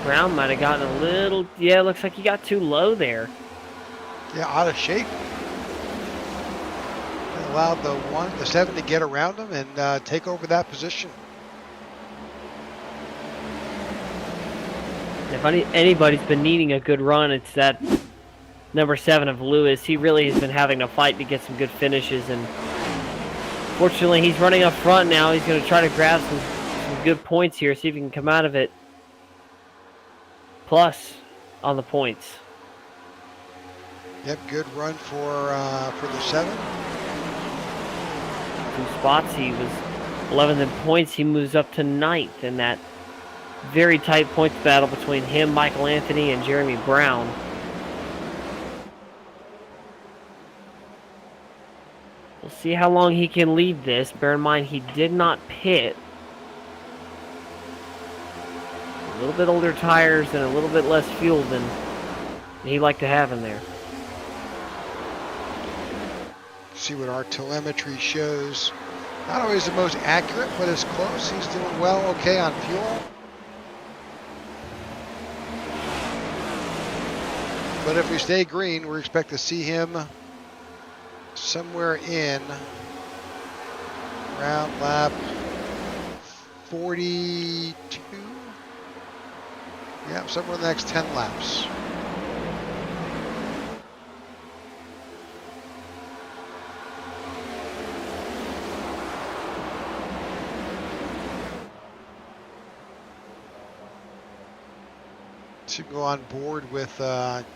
Brown might have gotten a little, yeah, looks like he got too low there. Yeah, out of shape. It allowed the 7 to get around him and take over that position. If anybody's been needing a good run, it's that number 7 of Lewis. He really has been having to fight to get some good finishes, and fortunately he's running up front now. He's going to try to grab some good points here, see if he can come out of it plus on the points. Yep, good run for the 7. 2 spots. He was 11th in points. He moves up to 9th in that very tight points battle between him, Michael Anthony, and Jeremy Brown. We'll see how long he can lead this. Bear in mind, he did not pit. A little bit older tires and a little bit less fuel than he'd like to have in there. See what our telemetry shows. Not always the most accurate, but it's close. He's doing well, okay on fuel. But if we stay green, we expect to see him somewhere in around lap 42. Yeah, somewhere in the next 10 laps. To go on board with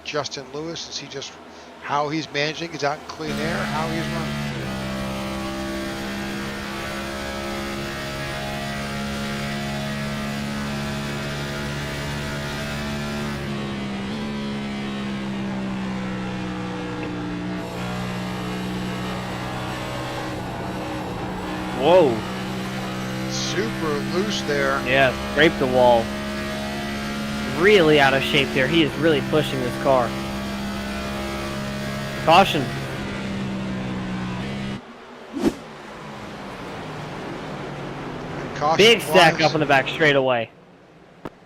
Justin Lewis and see just how he's managing. He's out in clean air, how he's running. Whoa. Super loose there. Yeah, scraped the wall. really out of shape there. He is really pushing this car. Caution. Big stack up on the back straightaway.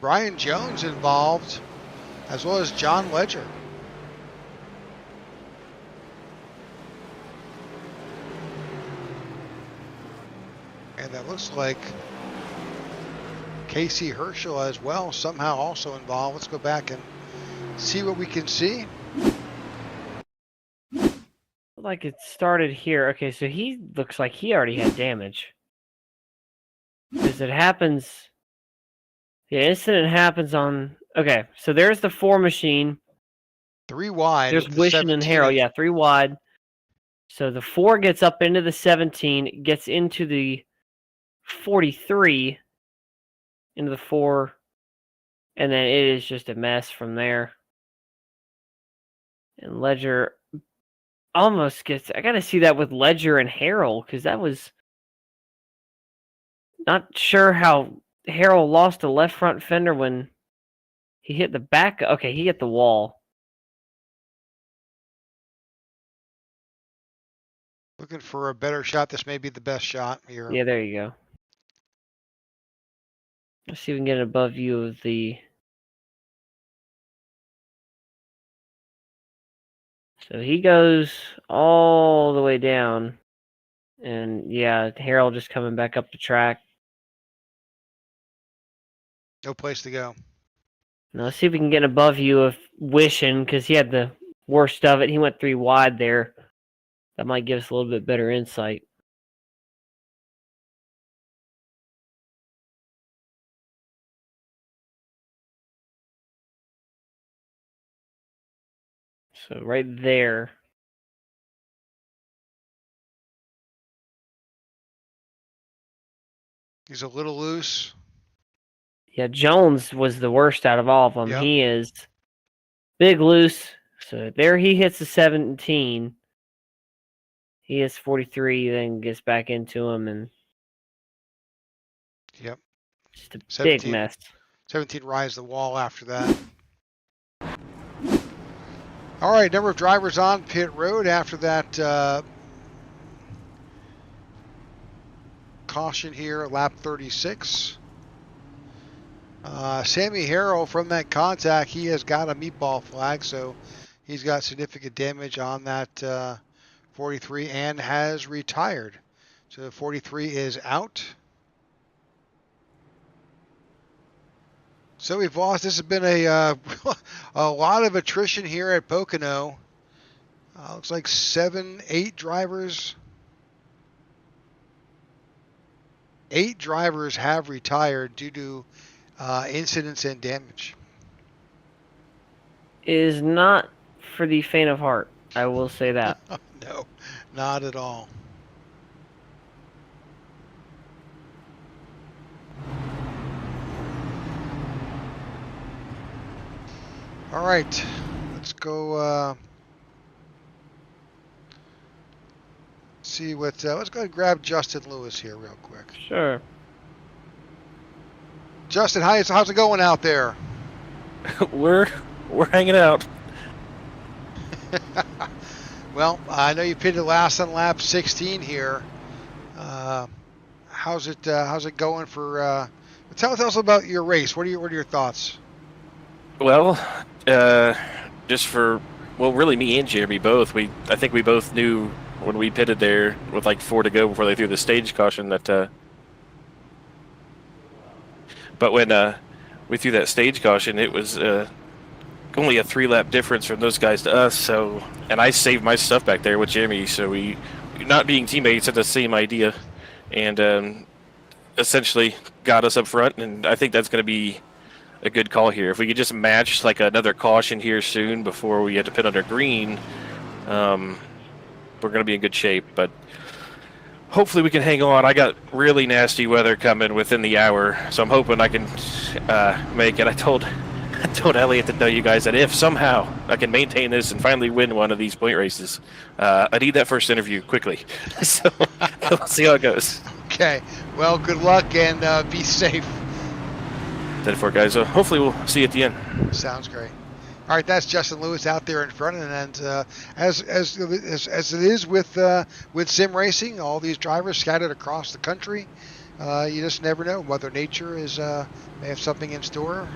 Brian Jones involved, as well as John Ledger. And that looks like Casey Herschel as well, somehow also involved. Let's go back and see what we can see. Like it started here. Okay, so he looks like he already had damage. Because it happens. The incident happens on. Okay, so there's the 4 machine. 3 wide. There's Wishing and Harrell. Yeah, 3 wide. So the 4 gets up into the 17, gets into the 43, into the 4, and then it is just a mess from there. And Ledger almost gets. I gotta see that with Ledger and Harrell, because that was. Not sure how Harrell lost a left front fender when he hit the back. Okay, he hit the wall. Looking for a better shot. This may be the best shot here. Yeah, there you go. Let's see if we can get an above view of the. So he goes all the way down. And yeah, Harrell just coming back up the track. No place to go. Now let's see if we can get an above view of Wishing, because he had the worst of it. He went 3 wide there. That might give us a little bit better insight. So right there. He's a little loose. Yeah, Jones was the worst out of all of them. Yep. He is big loose. So there he hits the 17. He hits 43, then gets back into him, and yep, just a big mess. 17 rides the wall after that. All right, number of drivers on pit road after that caution here, lap 36. Sammy Harrell, from that contact, he has got a meatball flag, so he's got significant damage on that 43 and has retired. So 43 is out. So we've lost. This has been a lot of attrition here at Pocono. Looks like 7, 8 drivers. 8 drivers have retired due to incidents and damage. It is not for the faint of heart. I will say that. No, not at all. All right, let's go see what. Let's go ahead and grab Justin Lewis here real quick. Sure. Justin, how's it going out there? We're hanging out. Well, I know you pitted last on lap 16 here. How's it going for? Tell us about your race. What are your thoughts? Well, just for really me and Jeremy both. I think we both knew when we pitted there with like 4 to go before they threw the stage caution that. But when we threw that stage caution, it was only a 3-lap difference from those guys to us. So, and I saved my stuff back there with Jeremy. So we, not being teammates, had the same idea, and essentially got us up front. And I think that's going to be a good call here. If we could just match like another caution here soon before we had to pit under green, we're going to be in good shape. But hopefully we can hang on. I got really nasty weather coming within the hour, so I'm hoping I can make it. I told Elliot to tell you guys that if somehow I can maintain this and finally win one of these point races, I need that first interview quickly. So we'll see how it goes. Okay. Well, good luck and be safe. excited for it, guys. So hopefully we'll see you at the end. Sounds great. All right, that's Justin Lewis out there in front, and as it is with sim racing, all these drivers scattered across the country. You just never know. Mother Nature may have something in store.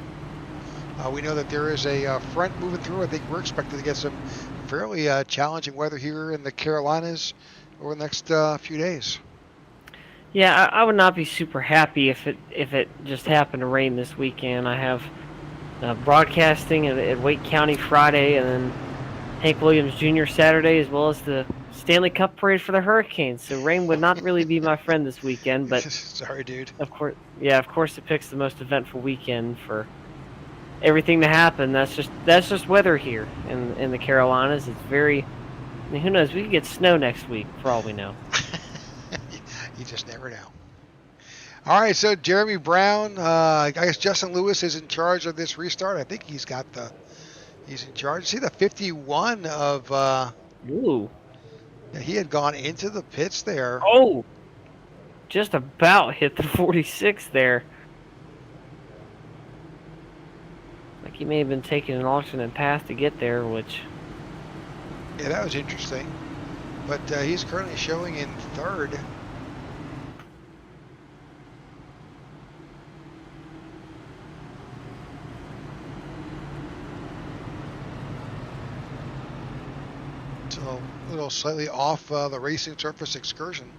We know that there is a front moving through. I think we're expected to get some fairly challenging weather here in the Carolinas over the next few days. Yeah, I would not be super happy if it just happened to rain this weekend. I have broadcasting at Wake County Friday, and then Hank Williams Jr. Saturday, as well as the Stanley Cup parade for the Hurricanes. So rain would not really be my friend this weekend. But sorry, dude. Of course, it picks the most eventful weekend for everything to happen. That's just weather here in the Carolinas. It's very. I mean, who knows? We could get snow next week for all we know. You just never know. All right, so Jeremy Brown, I guess Justin Lewis is in charge of this restart. I think he's in charge. See the 51 of. Ooh. He had gone into the pits there. Oh, just about hit the 46 there. Like he may have been taking an alternate path to get there, which. Yeah, that was interesting. But he's currently showing in third. So a little slightly off the racing surface excursion.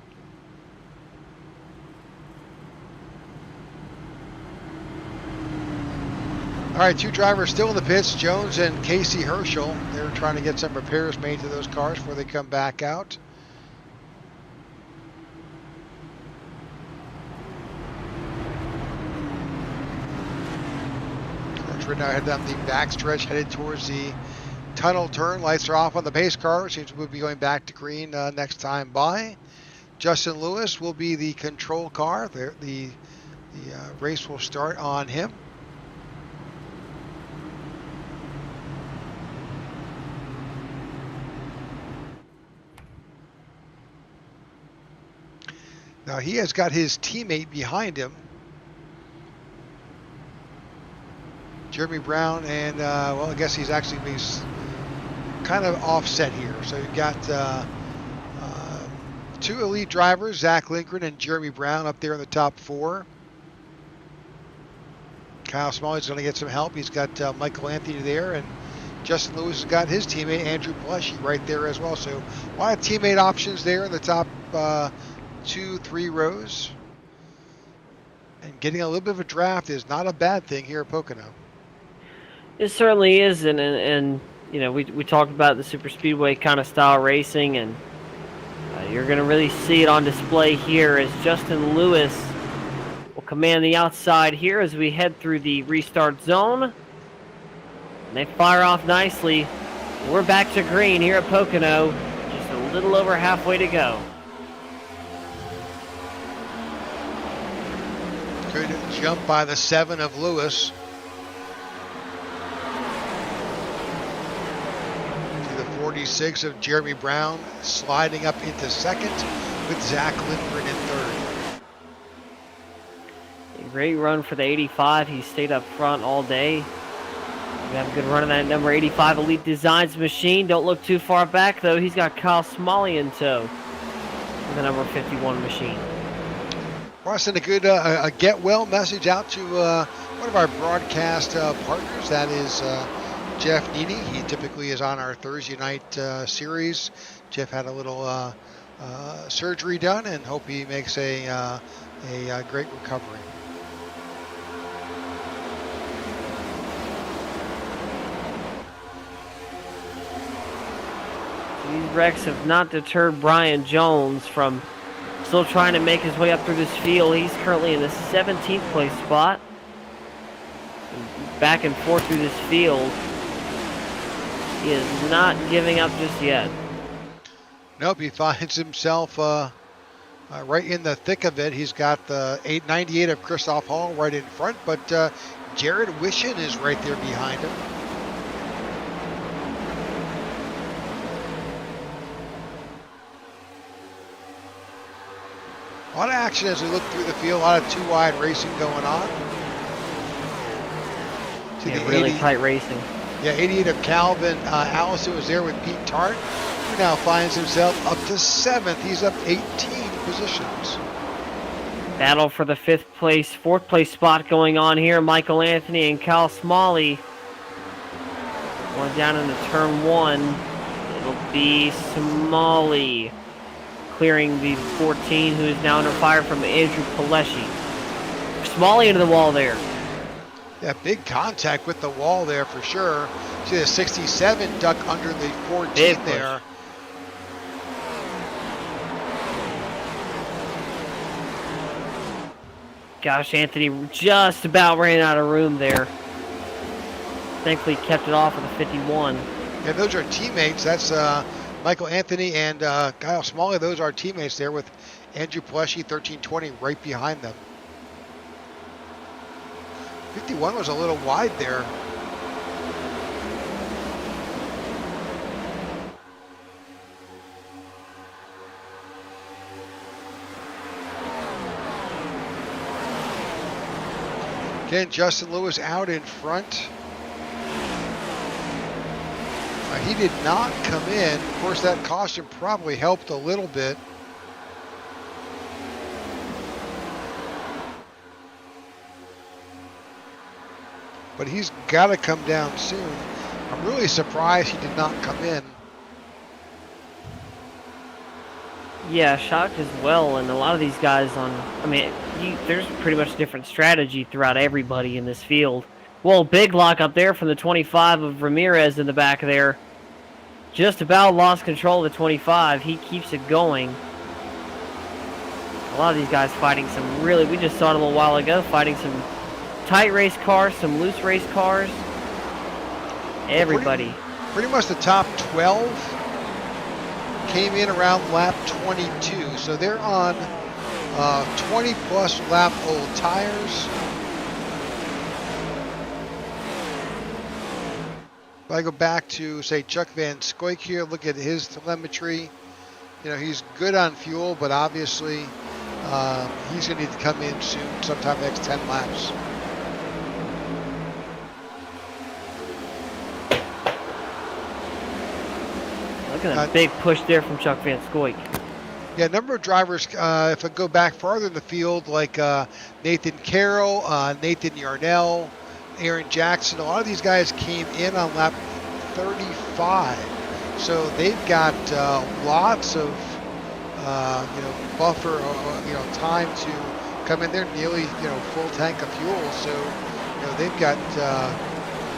All right, two drivers still in the pits, Jones and Casey Herschel. They're trying to get some repairs made to those cars before they come back out. We're now headed down the backstretch, headed towards the tunnel turn. Lights are off on the pace car. Seems we'll be going back to green next time by. Justin Lewis will be the control car. The race will start on him. Now he has got his teammate behind him, Jeremy Brown, and well, I guess he's kind of offset here. So you've got two elite drivers, Zach Lindgren and Jeremy Brown, up there in the top four. Kyle Smalley's going to get some help. He's got Michael Anthony there, and Justin Lewis has got his teammate Andrew Pleshy right there as well. So a lot of teammate options there in the top 2-3 rows. And getting a little bit of a draft is not a bad thing here at Pocono. It certainly is, and you know, we talked about the super speedway kind of style racing, and you're going to really see it on display here as Justin Lewis will command the outside here as we head through the restart zone. And they fire off nicely. We're back to green here at Pocono, just a little over halfway to go. Good jump by the 7 of Lewis. To the 46 of Jeremy Brown, sliding up into second with Zach Lindgren in third. A great run for the 85. He stayed up front all day. We have a good run of that number 85 Elite Designs machine. Don't look too far back, though. He's got Kyle Smalley in tow with the number 51 machine. I want to send a good get well message out to one of our broadcast partners. That is Jeff Needy. He typically is on our Thursday night series. Jeff had a little surgery done, and hope he makes a great recovery. These wrecks have not deterred Brian Jones from still trying to make his way up through this field. He's currently in the 17th place spot. Back and forth through this field. He is not giving up just yet. Nope, he finds himself right in the thick of it. He's got the 898 of Christoph Hall right in front, but Jared Wishin is right there behind him. A lot of action as we look through the field, a lot of two-wide racing going on. See Yeah, the really 80, tight racing. yeah, 88 of Calvin Allison was there with Pete Tart, who now finds himself up to 7th. He's up 18 positions. Battle for the fourth place spot going on here. Michael Anthony and Kyle Smalley. Going down into turn 1. It'll be Smalley clearing the 14, who is now under fire from Andrew Pileshi. Smalley into the wall there. Yeah, big contact with the wall there for sure. See the 67 duck under the 14 Big push. there. Gosh, Anthony just about ran out of room there. Thankfully kept it off with a 51. Yeah, those are teammates. That's Michael Anthony and Kyle Smalley. Those are teammates there with Andrew Pileshi, 1320, right behind them. 51 was a little wide there. Again, Justin Lewis out in front. He did not come in. Of course, that caution probably helped a little bit. But he's got to come down soon. I'm really surprised he did not come in. Yeah, shocked as well. And a lot of these guys there's pretty much different strategy throughout everybody in this field. Well, big lock up there from the 25 of Ramirez in the back there. Just about lost control of the 25. He keeps it going. A lot of these guys fighting some we just saw it a little while ago, fighting some tight race cars, some loose race cars. Everybody. Pretty much the top 12 came in around lap 22. So they're on 20 plus lap old tires. If I go back to, say, Chuck Van Scoik here, look at his telemetry. You know, he's good on fuel, but obviously he's going to need to come in soon, sometime next 10 laps. Look at that big push there from Chuck Van Scoik. Yeah, a number of drivers, if I go back farther in the field, like Nathan Carroll, Nathan Yarnell, Aaron Jackson, a lot of these guys came in on lap 35. So they've got lots of buffer, time to come in there, nearly full tank of fuel. So they've got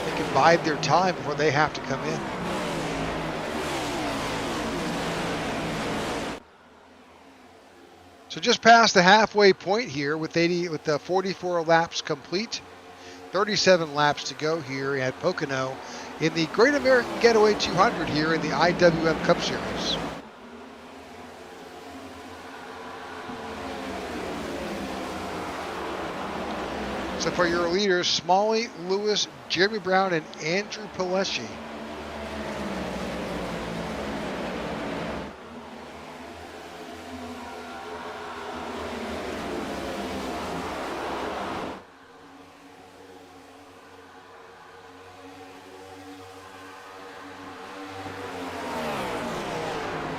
they can bide their time before they have to come in. So just past the halfway point here with 44 laps complete. 37 laps to go here at Pocono in the Great American Getaway 200 here in the IWM Cup Series. So for your leaders, Smalley, Lewis, Jeremy Brown, and Andrew Pileshi.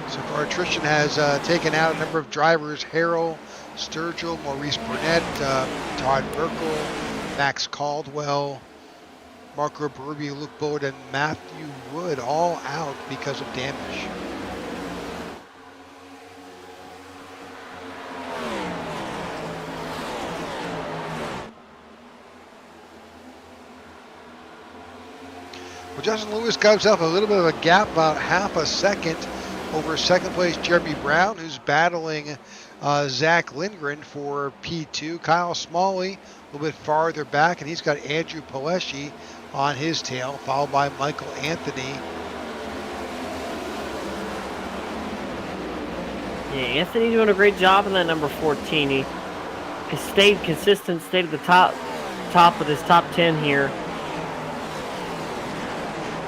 So far, attrition has taken out a number of drivers: Harrell, Sturgill, Maurice Burnett, Todd Merkel, Max Caldwell, Marco Berube, Luke Bowden, and Matthew Wood, all out because of damage. Well, Justin Lewis comes up a little bit of a gap, about half a second, over second place Jeremy Brown, who's battling Zach Lindgren for P2. Kyle Smalley a little bit farther back, and he's got Andrew Pileshi on his tail, followed by Michael Anthony. Yeah, Anthony doing a great job in that number 14. He stayed consistent, stayed at the top of his top 10 here.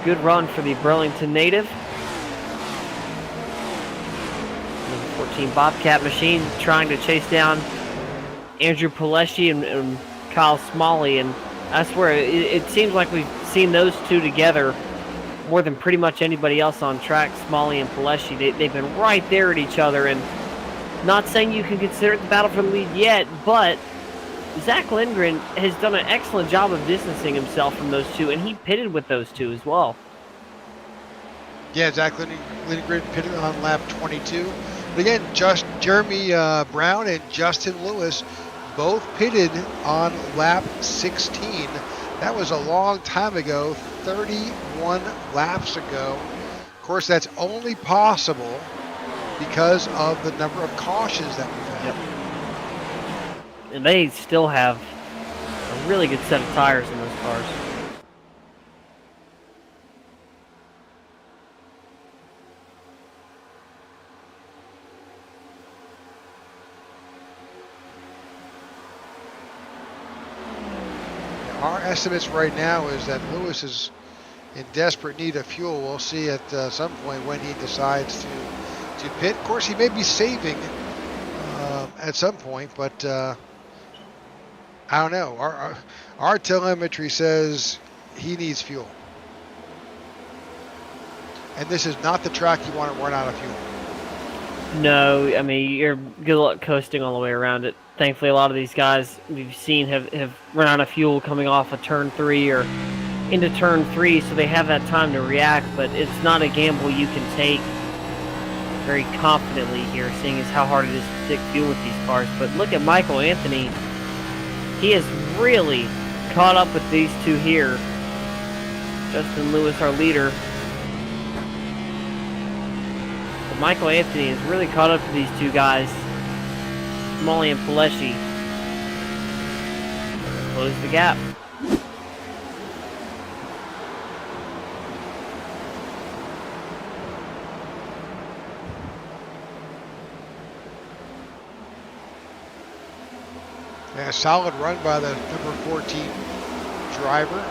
Good run for the Burlington native. 14 Bobcat machine trying to chase down Andrew Pileshi and Kyle Smalley, and I swear, it seems like we've seen those two together more than pretty much anybody else on track, Smalley and Paleshi. They've been right there at each other, and not saying you can consider it the battle for the lead yet, but Zach Lindgren has done an excellent job of distancing himself from those two, and he pitted with those two as well. Yeah, Zach Lindgren pitted on lap 22. But again, just Jeremy Brown and Justin Lewis both pitted on lap 16. That was a long time ago, 31 laps ago. Of course, that's only possible because of the number of cautions that we've had. Yep. And they still have a really good set of tires in those cars. Our estimates right now is that Lewis is in desperate need of fuel. We'll see at some point when he decides to pit. Of course, he may be saving at some point, but I don't know. Our telemetry says he needs fuel. And this is not the track you want to run out of fuel. No, I mean, you're good luck coasting all the way around it. Thankfully, a lot of these guys we've seen have run out of fuel coming off of turn 3 or into turn 3, so they have that time to react, but it's not a gamble you can take very confidently here, seeing as how hard it is to stick fuel with these cars. But look at Michael Anthony. He has really caught up with these two here. Justin Lewis, our leader. But Michael Anthony has really caught up to these two guys. Smalley and Paleshi. Close the gap. Yeah, solid run by the number 14 driver.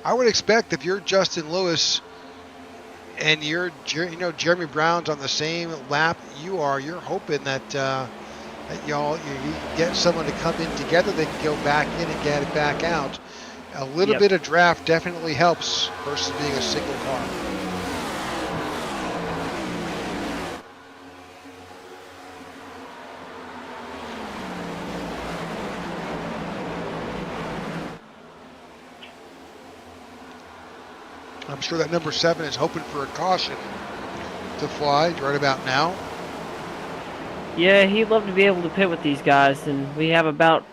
I would expect if you're Justin Lewis and you're Jeremy Brown's on the same lap you're hoping that you get someone to come in together. They can go back in and get it back out. A little bit of draft definitely helps versus being a single car. I'm sure that number 7 is hoping for a caution to fly right about now. Yeah, he'd love to be able to pit with these guys, and we have about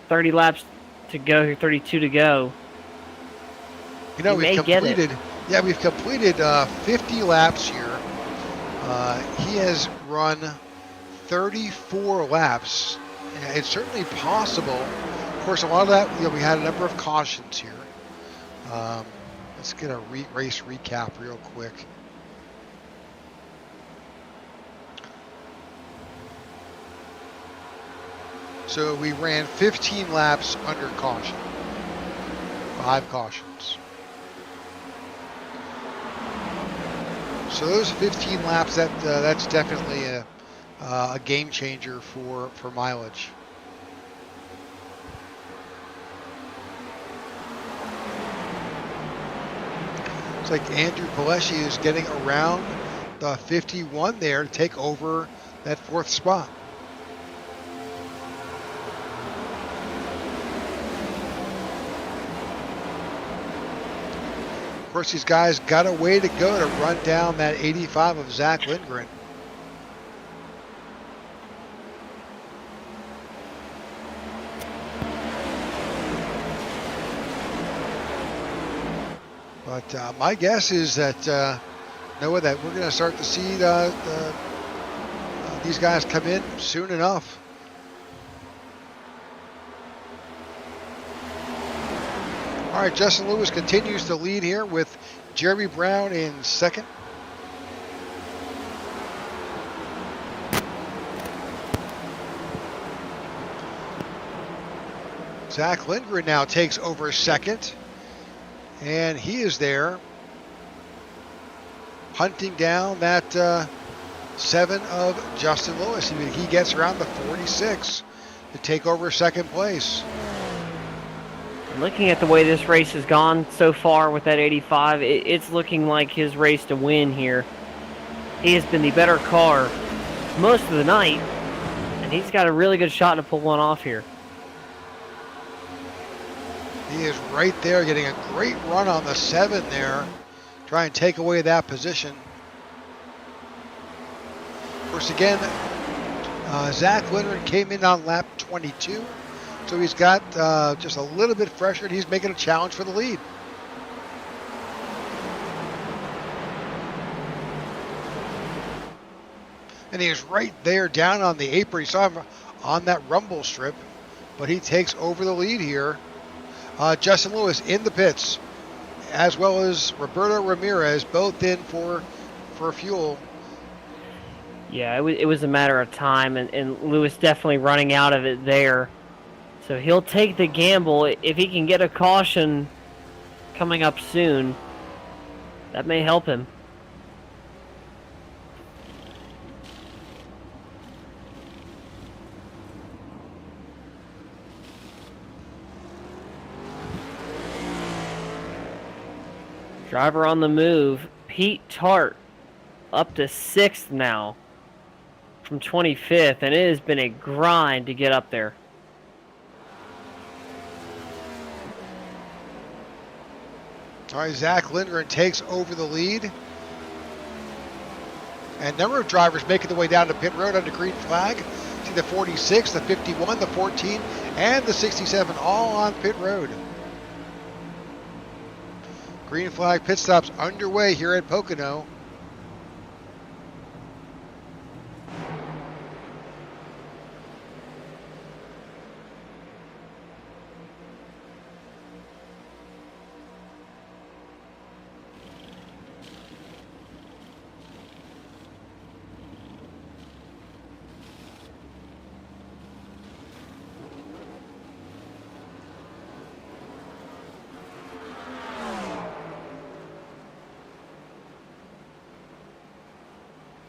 30 laps to go here, 32 to go. We've completed 50 laps here. He has run 34 laps. It's certainly possible. Of course, a lot of that, we had a number of cautions here. Let's get a race recap real quick. So we ran 15 laps under caution. 5 cautions. So those 15 laps, that's definitely a game changer for mileage. It's like Andrew Paleshi is getting around the 51 there to take over that 4th spot. Of course, these guys got a way to go to run down that 85 of Zach Lindgren. But my guess is that, Noah, that we're going to start to see these guys come in soon enough. All right, Justin Lewis continues to lead here with Jeremy Brown in 2nd. Zach Lindgren now takes over 2nd. And he is there hunting down that 7 of Justin Lewis. He gets around the 46 to take over second place. Looking at the way this race has gone so far with that 85, it's looking like his race to win here. He has been the better car most of the night, and he's got a really good shot to pull one off here. He is right there, getting a great run on the 7 there. Try and take away that position. Of course, again, Zach Lindgren came in on lap 22. So he's got just a little bit fresher, and he's making a challenge for the lead. And he is right there down on the apron. You saw him on that rumble strip, but he takes over the lead here. Justin Lewis in the pits, as well as Roberto Ramirez, both in for fuel. Yeah, it was a matter of time, and Lewis definitely running out of it there. So he'll take the gamble. If he can get a caution coming up soon, that may help him. Driver on the move, Pete Tart, up to 6th now from 25th, and it has been a grind to get up there. All right, Zach Lindgren takes over the lead. And a number of drivers making their way down to pit road under green flag. See the 46, the 51, the 14, and the 67 all on pit road. Green flag pit stops underway here at Pocono.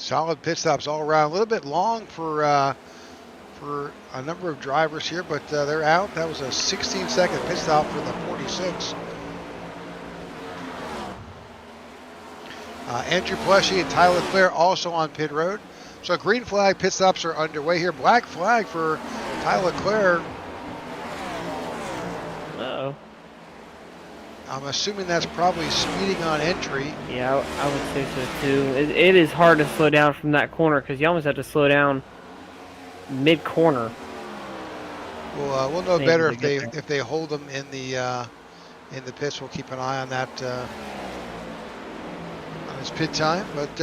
Solid pit stops all around. A little bit long for a number of drivers here, but they're out. That was a 16-second pit stop for the 46. Andrew Pleshy and Tyler Clare also on pit road. So green flag pit stops are underway here. Black flag for Tyler Clare. Uh-oh. I'm assuming that's probably speeding on entry. Yeah, I would say so too. It is hard to slow down from that corner because you almost have to slow down mid-corner. We'll know better if they hold them in the pits. We'll keep an eye on that on his pit time. But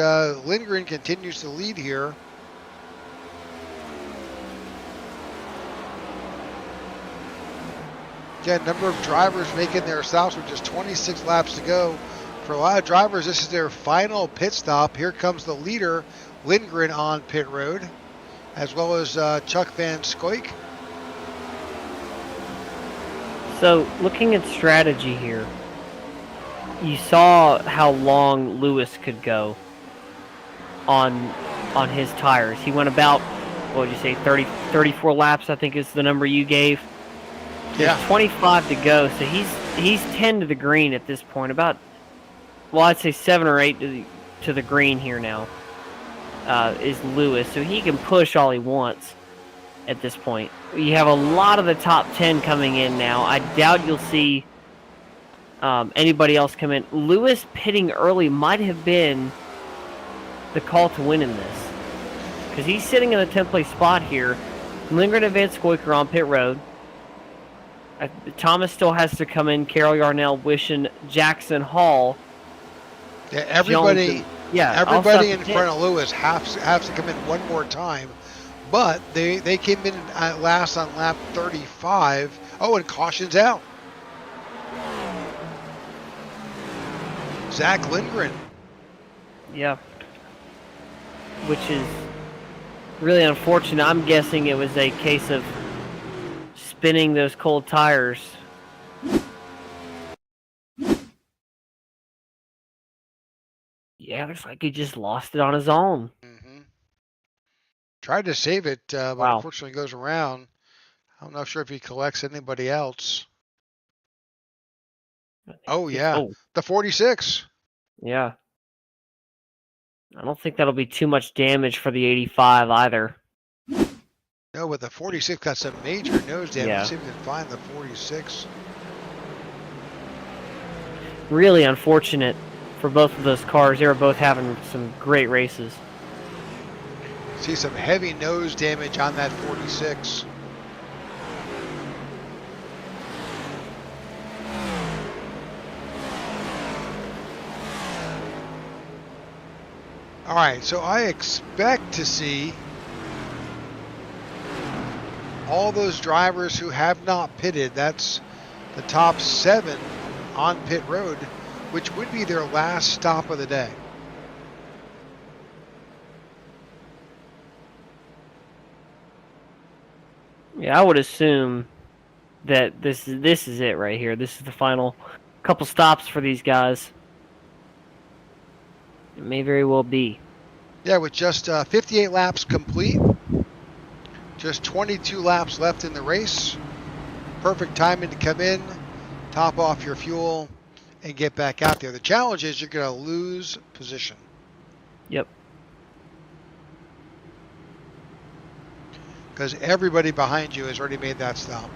Lindgren continues to lead here. Again, number of drivers making their stops with just 26 laps to go. For a lot of drivers, this is their final pit stop. Here comes the leader, Lindgren, on pit road, as well as Chuck Van Scoik. So, looking at strategy here, you saw how long Lewis could go on his tires. He went about, what would you say, 34 laps, I think is the number you gave. Yeah. There's 25 to go, so he's 10 to the green at this point. About, well, I'd say 7 or 8 to the green here now is Lewis, so he can push all he wants at this point. You have a lot of the top 10 coming in now. I doubt you'll see anybody else come in. Lewis pitting early might have been the call to win in this, because he's sitting in the 10th place spot here. Lindgren and Van Scoik are on pit road. Thomas still has to come in. Carol Yarnell, Wishing, Jackson Hall. Yeah, everybody in Jones, front of Lewis has to come in one more time. But they came in last on lap 35. Oh, and caution's out. Zach Lindgren. Yeah. Which is really unfortunate. I'm guessing it was a case of spinning those cold tires. Yeah, looks like he just lost it on his own. Mm-hmm. Tried to save it, but Wow. unfortunately goes around. I'm not sure if he collects anybody else. Oh, yeah. Oh, The 46. yeah. I don't think that'll be too much damage for the 85 either. No, but the 46 got some major nose damage. Yeah. Let's see if we can find the 46. Really unfortunate for both of those cars. They were both having some great races. See some heavy nose damage on that 46. All right, so I expect to see all those drivers who have not pitted. That's the top 7 on pit road, which would be their last stop of the day. Yeah, I would assume that this is it right here. This is the final couple stops for these guys. It may very well be. Yeah, with just 58 laps complete, just 22 laps left in the race. Perfect timing to come in, top off your fuel, and get back out there. The challenge is you're going to lose position. Yep. Because everybody behind you has already made that stop.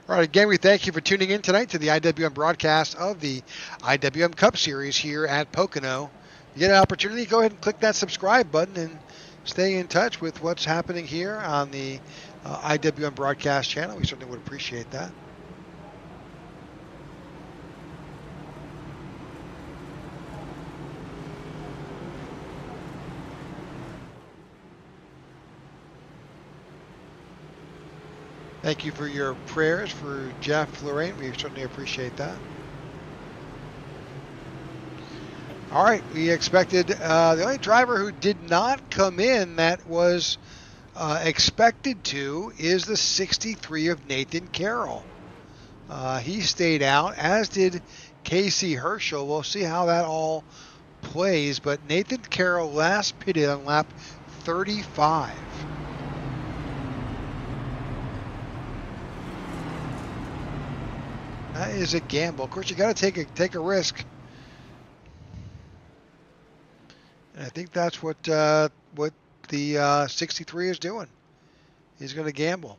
All right, again, we thank you for tuning in tonight to the IWM broadcast of the IWM Cup Series here at Pocono. You get an opportunity, go ahead and click that subscribe button and stay in touch with what's happening here on the IWM broadcast channel. We certainly would appreciate that. Thank you for your prayers for Jeff Lorraine. We certainly appreciate that. All right, we expected the only driver who did not come in that was expected to is the 63 of Nathan Carroll. He stayed out, as did Casey Herschel. We'll see how that all plays, but Nathan Carroll last pitted on lap 35. That is a gamble. Of course, you got to take a risk, and I think that's what the 63 is doing. He's going to gamble.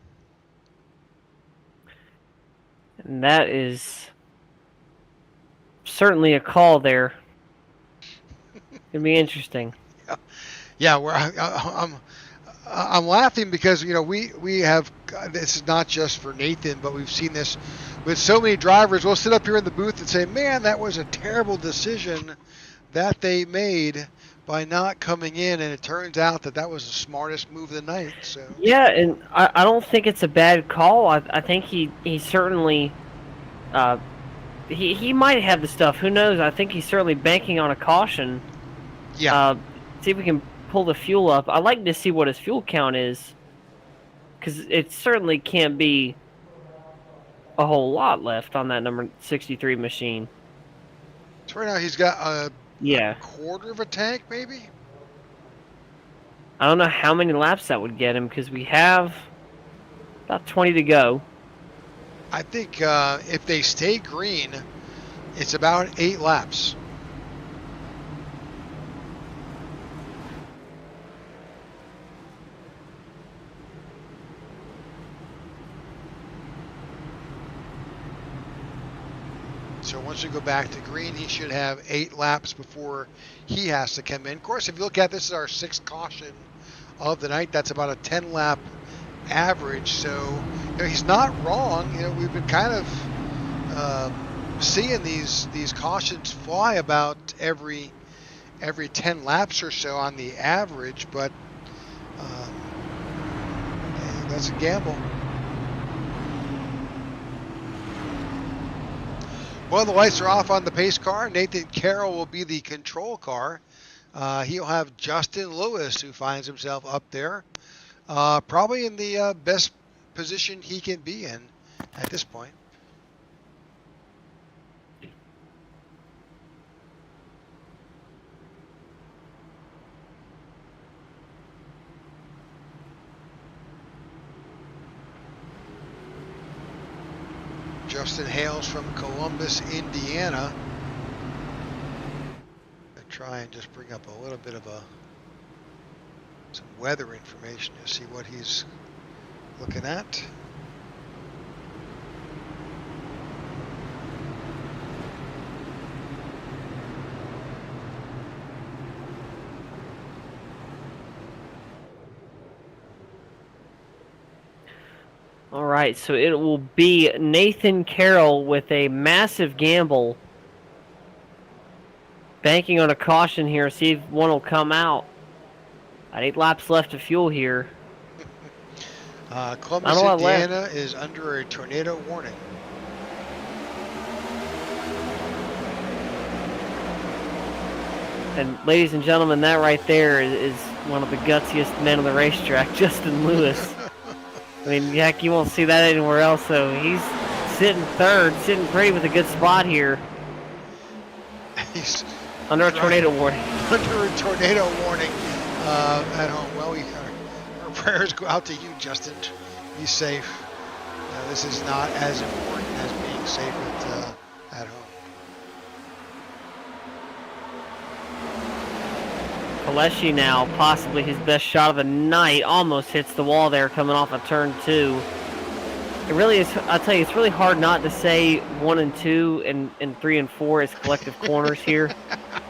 And that is certainly a call there. It'll be interesting. Yeah, I'm laughing because we have, this is not just for Nathan, but we've seen this with so many drivers. We'll sit up here in the booth and say, man, that was a terrible decision that they made by not coming in, and it turns out that was the smartest move of the night. So yeah, and I don't think it's a bad call. I think he certainly he might have the stuff. Who knows? I think he's certainly banking on a caution. Yeah. See if we can pull the fuel up. I'd like to see what his fuel count is, because it certainly can't be a whole lot left on that number 63 machine. So right now he's got a quarter of a tank, maybe? I don't know how many laps that would get him, because we have about 20 to go. I think if they stay green, it's about 8 laps. So once we go back to green, he should have 8 laps before he has to come in. Of course, if you look at this is our 6th caution of the night. That's about a 10-lap average. So he's not wrong. We've been kind of seeing these cautions fly about every 10 laps or so on the average, but that's a gamble. Well, the lights are off on the pace car. Nathan Carroll will be the control car. He'll have Justin Lewis, who finds himself up there, probably in the best position he can be in at this point. Justin hails from Columbus, Indiana. I'll try and just bring up a little bit of some weather information to see what he's looking at. All right, so it will be Nathan Carroll with a massive gamble. Banking on a caution here, see if one will come out. 8 laps left of fuel here. Columbus, Indiana is under a tornado warning. And ladies and gentlemen, that right there is one of the gutsiest men on the racetrack, Justin Lewis. I mean, heck, you won't see that anywhere else, so he's sitting third, sitting pretty with a good spot here. He's under a tornado warning. Under a tornado warning at home. Well, our prayers go out to you, Justin. Be safe. This is not as important as being safe at home. Alessi now, possibly his best shot of the night, almost hits the wall there coming off of turn 2. It really is, I'll tell you, it's really hard not to say 1 and 2 and 3 and 4 as collective corners here.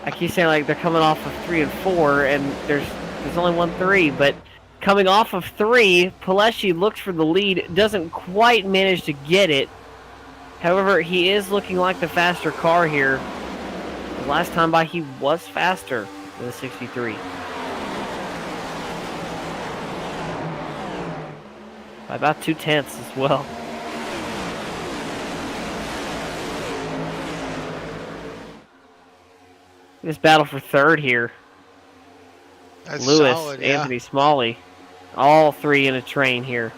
I keep saying like they're coming off of 3 and 4 and there's only 1-3, but coming off of 3, Alessi looks for the lead, doesn't quite manage to get it. However, he is looking like the faster car here. The last time by he was faster. The 63. By about 0.2 as well. This battle for third here. That's Lewis, solid, yeah. Anthony Smalley. All three in a train here.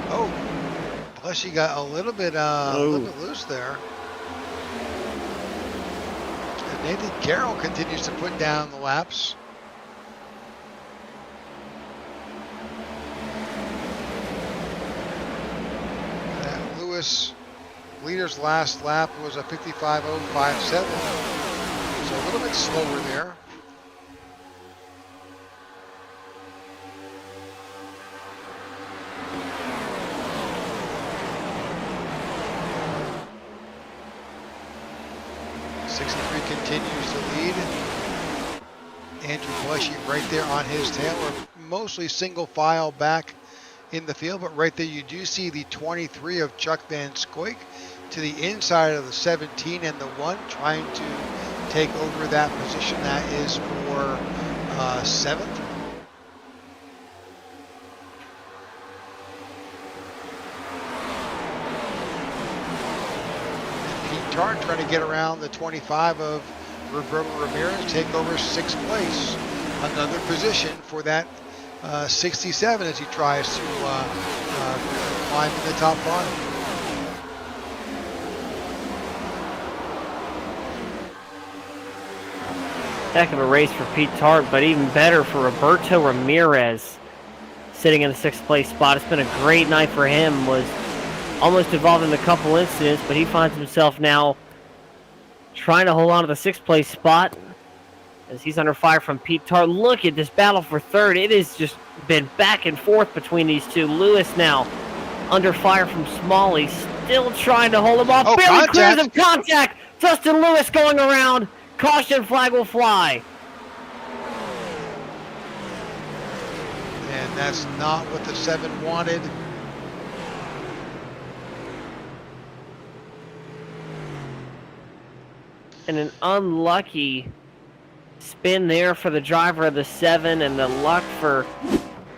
Oh, plus he got a little bit loose there. Nathan Carroll continues to put down the laps. Lewis leader's last lap was a 55.057, so a little bit slower there. Continues to lead. Andrew Alessi right there on his tail. We're mostly single file back in the field, but right there you do see the 23 of Chuck Van Scoik to the inside of the 17 and the 1, trying to take over that position. That is for 7th. Trying to get around the 25 of Roberto Ramirez, take over 6th place. Another position for that 67 as he tries to climb in the top 5. Heck of a race for Pete Tart, but even better for Roberto Ramirez, sitting in the 6th place spot. It's been a great night for him. Was almost involved in a couple incidents, but he finds himself now trying to hold on to the 6th place spot as he's under fire from Pete Tart. Look at this battle for third. It has just been back and forth between these two. Lewis now under fire from Smalley, still trying to hold him off. Barely clears of contact. Justin Lewis going around. Caution flag will fly. And that's not what the 7 wanted. And an unlucky spin there for the driver of the 7, and the luck for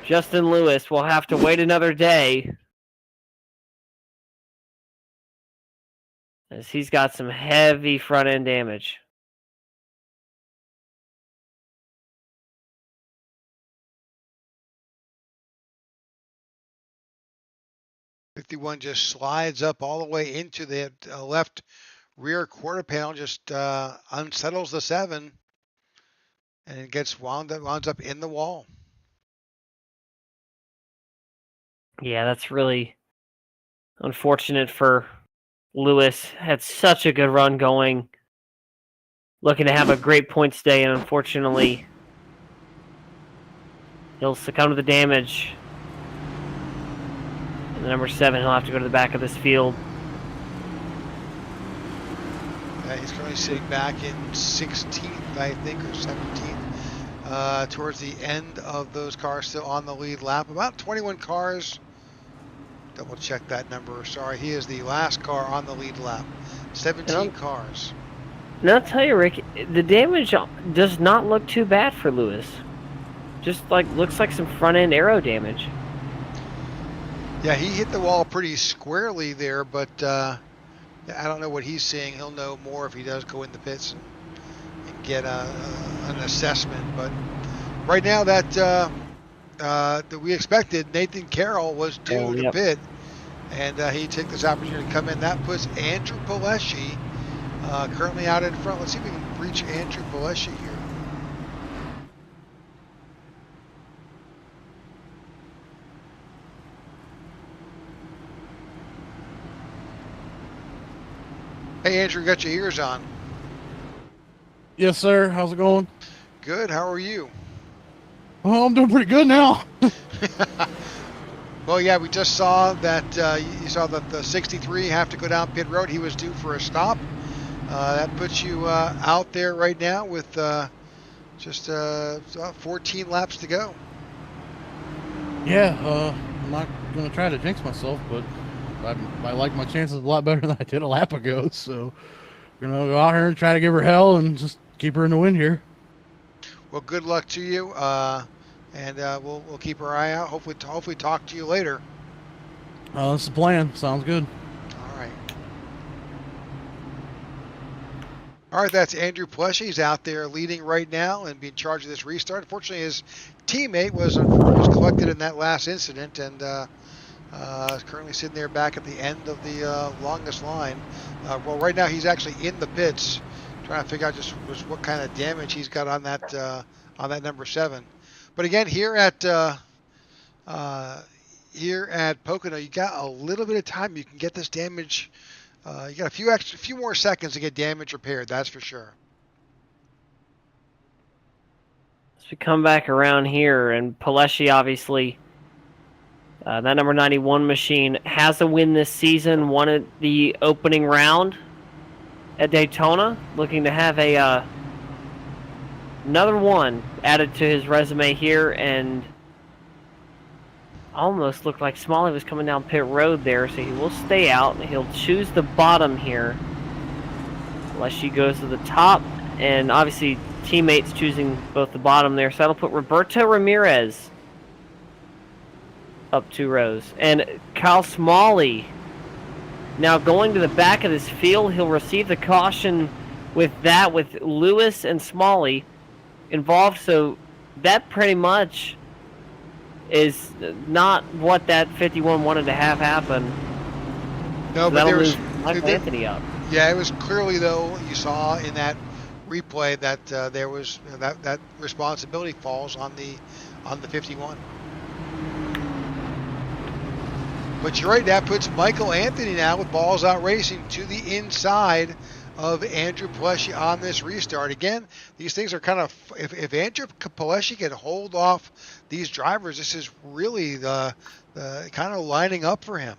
Justin Lewis will have to wait another day, as he's got some heavy front end damage. 51 just slides up all the way into the left rear quarter panel, just unsettles the 7, and it gets winds up in the wall. Yeah, that's really unfortunate for Lewis. Had such a good run going. Looking to have a great points day, and unfortunately, he'll succumb to the damage. And the number 7, he'll have to go to the back of this field. Yeah, he's currently sitting back in 16th, I think, or 17th. Towards the end of those cars, still on the lead lap. About 21 cars. Double check that number. Sorry, he is the last car on the lead lap. 17 cars. And I'll tell you, Rick, the damage does not look too bad for Lewis. Just looks like some front end aero damage. Yeah, he hit the wall pretty squarely there, but I don't know what he's seeing. He'll know more if he does go in the pits and get an assessment. But right now, that we expected, Nathan Carroll was due to pit, and he took this opportunity to come in. That puts Andrew Palesci currently out in front. Let's see if we can reach Andrew Palesci here. Hey, Andrew, got your ears on. Yes, sir. How's it going? Good. How are you? Well, I'm doing pretty good now. Well, yeah, we just saw that you saw that the 63 have to go down pit road. He was due for a stop. That puts you out there right now with just 14 laps to go. Yeah, I'm not going to try to jinx myself, but I like my chances a lot better than I did a lap ago. So we're going to go out here and try to give her hell and just keep her in the wind here. Well, good luck to you, and we'll keep our eye out. Hopefully talk to you later. That's the plan. Sounds good. All right, that's Andrew Palesci. He's out there leading right now and being charged with this restart. Unfortunately, his teammate was collected in that last incident and is currently sitting there back at the end of the longest line. Well, right now he's actually in the pits, trying to figure out just what kind of damage he's got on that number 7. But again, here at Pocono, you got a little bit of time. You can get this damage. You got a few more seconds to get damage repaired. That's for sure. As we come back around here, and Palesci obviously, that number 91 machine has a win this season. Won at the opening round at Daytona, looking to have another one added to his resume here, and almost looked like Smalley was coming down pit road there, so he will stay out. He'll choose the bottom here, unless she goes to the top, and obviously teammates choosing both the bottom there, so that'll put Roberto Ramirez up 2 rows. And Kyle Smalley now going to the back of this field. He'll receive the caution with Lewis and Smalley involved, so that pretty much is not what that 51 wanted to have happen. No, so but there was Michael Anthony up. Yeah, it was clearly, though, you saw in that replay that there was that responsibility falls on the 51. But you're right, that puts Michael Anthony now with balls out racing to the inside of Andrew Palesci on this restart. Again, these things are kind of, if Andrew Palesci can hold off these drivers, this is really the kind of lining up for him.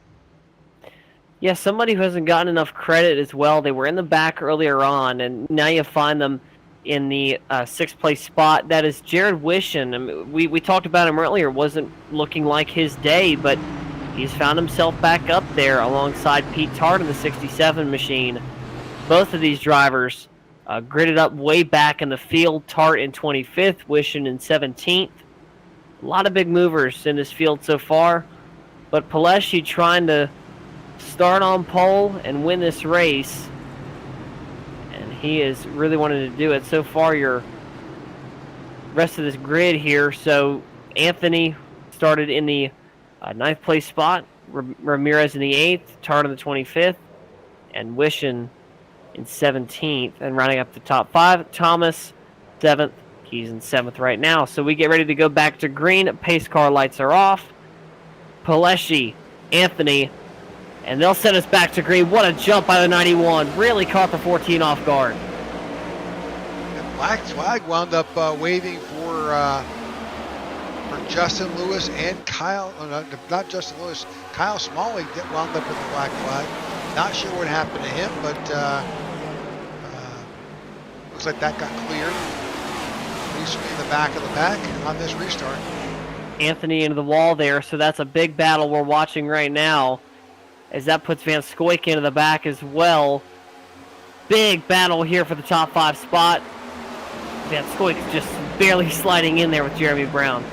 Yeah, somebody who hasn't gotten enough credit as well. They were in the back earlier on, and now you find them in the 6th place spot. That is Jared Wishen. I mean, we talked about him earlier. Wasn't looking like his day, but he's found himself back up there alongside Pete Tart in the 67 machine. Both of these drivers gridded up way back in the field. Tart in 25th, Wishen in 17th. A lot of big movers in this field so far, but Palesci trying to start on pole and win this race, and he is really wanting to do it. So far, your rest of this grid here, so Anthony started in the 9th place spot, Ramirez in the 8th, Tart in the 25th, and Wishin in 17th. And rounding up the top 5, Thomas 7th. He's in 7th right now. So we get ready to go back to green. Pace car lights are off. Paleshi, Anthony, and they'll send us back to green. What a jump by the 91. Really caught the 14 off guard. And black flag wound up waving for Justin Lewis and Kyle, not Justin Lewis, Kyle Smalley wound up with the black flag. Not sure what happened to him, but looks like that got cleared. He's in the back of the pack on this restart. Anthony into the wall there, so that's a big battle we're watching right now, as that puts Van Scoyk into the back as well. Big battle here for the top 5 spot. Van Scoyk just barely sliding in there with Jeremy Brown.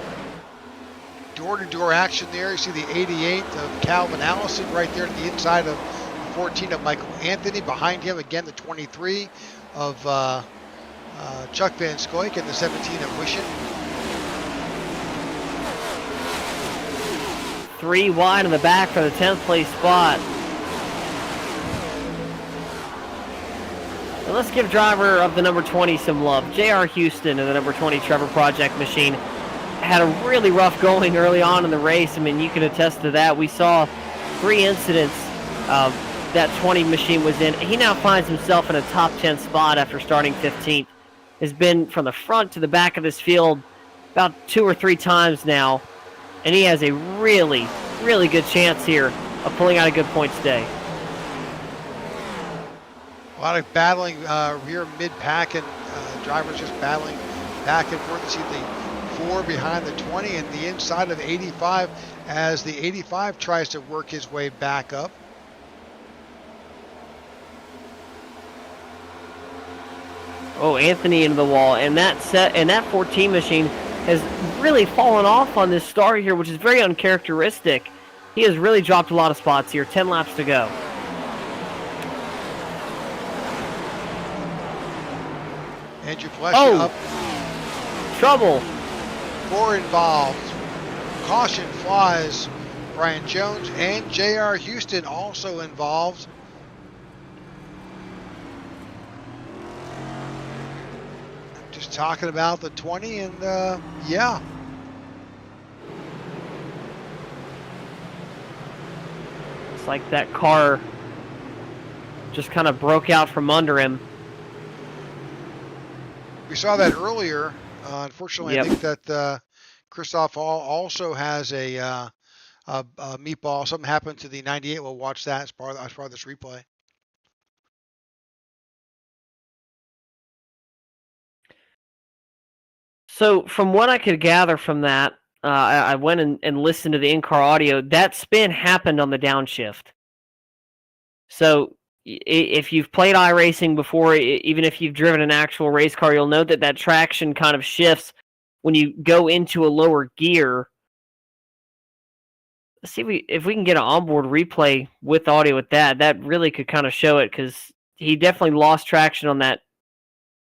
Door-to-door action there. You see the 88 of Calvin Allison right there at the inside of 14 of Michael Anthony. Behind him, again, the 23 of Chuck Van Scoyk and the 17 of Wishin. 3 wide in the back for the 10th place spot. And let's give driver of the number 20 some love. J.R. Houston and the number 20 Trevor Project Machine had a really rough going early on in the race. I mean, you can attest to that. We saw 3 incidents that 20 machine was in. He now finds himself in a top 10 spot after starting 15th. Has been from the front to the back of this field about 2 or 3 times now. And he has a really, really good chance here of pulling out a good points day. A lot of battling here mid-pack, and drivers just battling back and forth. You see the 4 behind the 20 and the inside of 85 as the 85 tries to work his way back up. Oh, Anthony into the wall, and that 14 machine has really fallen off on this start here, which is very uncharacteristic. He has really dropped a lot of spots here. 10 laps to go. Andrew Paleshi up. Trouble. 4 involved. Caution flies. Brian Jones and J.R. Houston also involved. Just talking about the 20, and yeah. It's like that car just kind of broke out from under him. We saw that earlier. Unfortunately, Yep. I think that Christoph also has a meatball. Something happened to the 98. We'll watch that as part of this replay. So from what I could gather from that, I went and listened to the in-car audio. That spin happened on the downshift. So if you've played iRacing before, even if you've driven an actual race car, you'll know that traction kind of shifts when you go into a lower gear. Let's see if we can get an onboard replay with audio with that. That really could kind of show it, because he definitely lost traction on that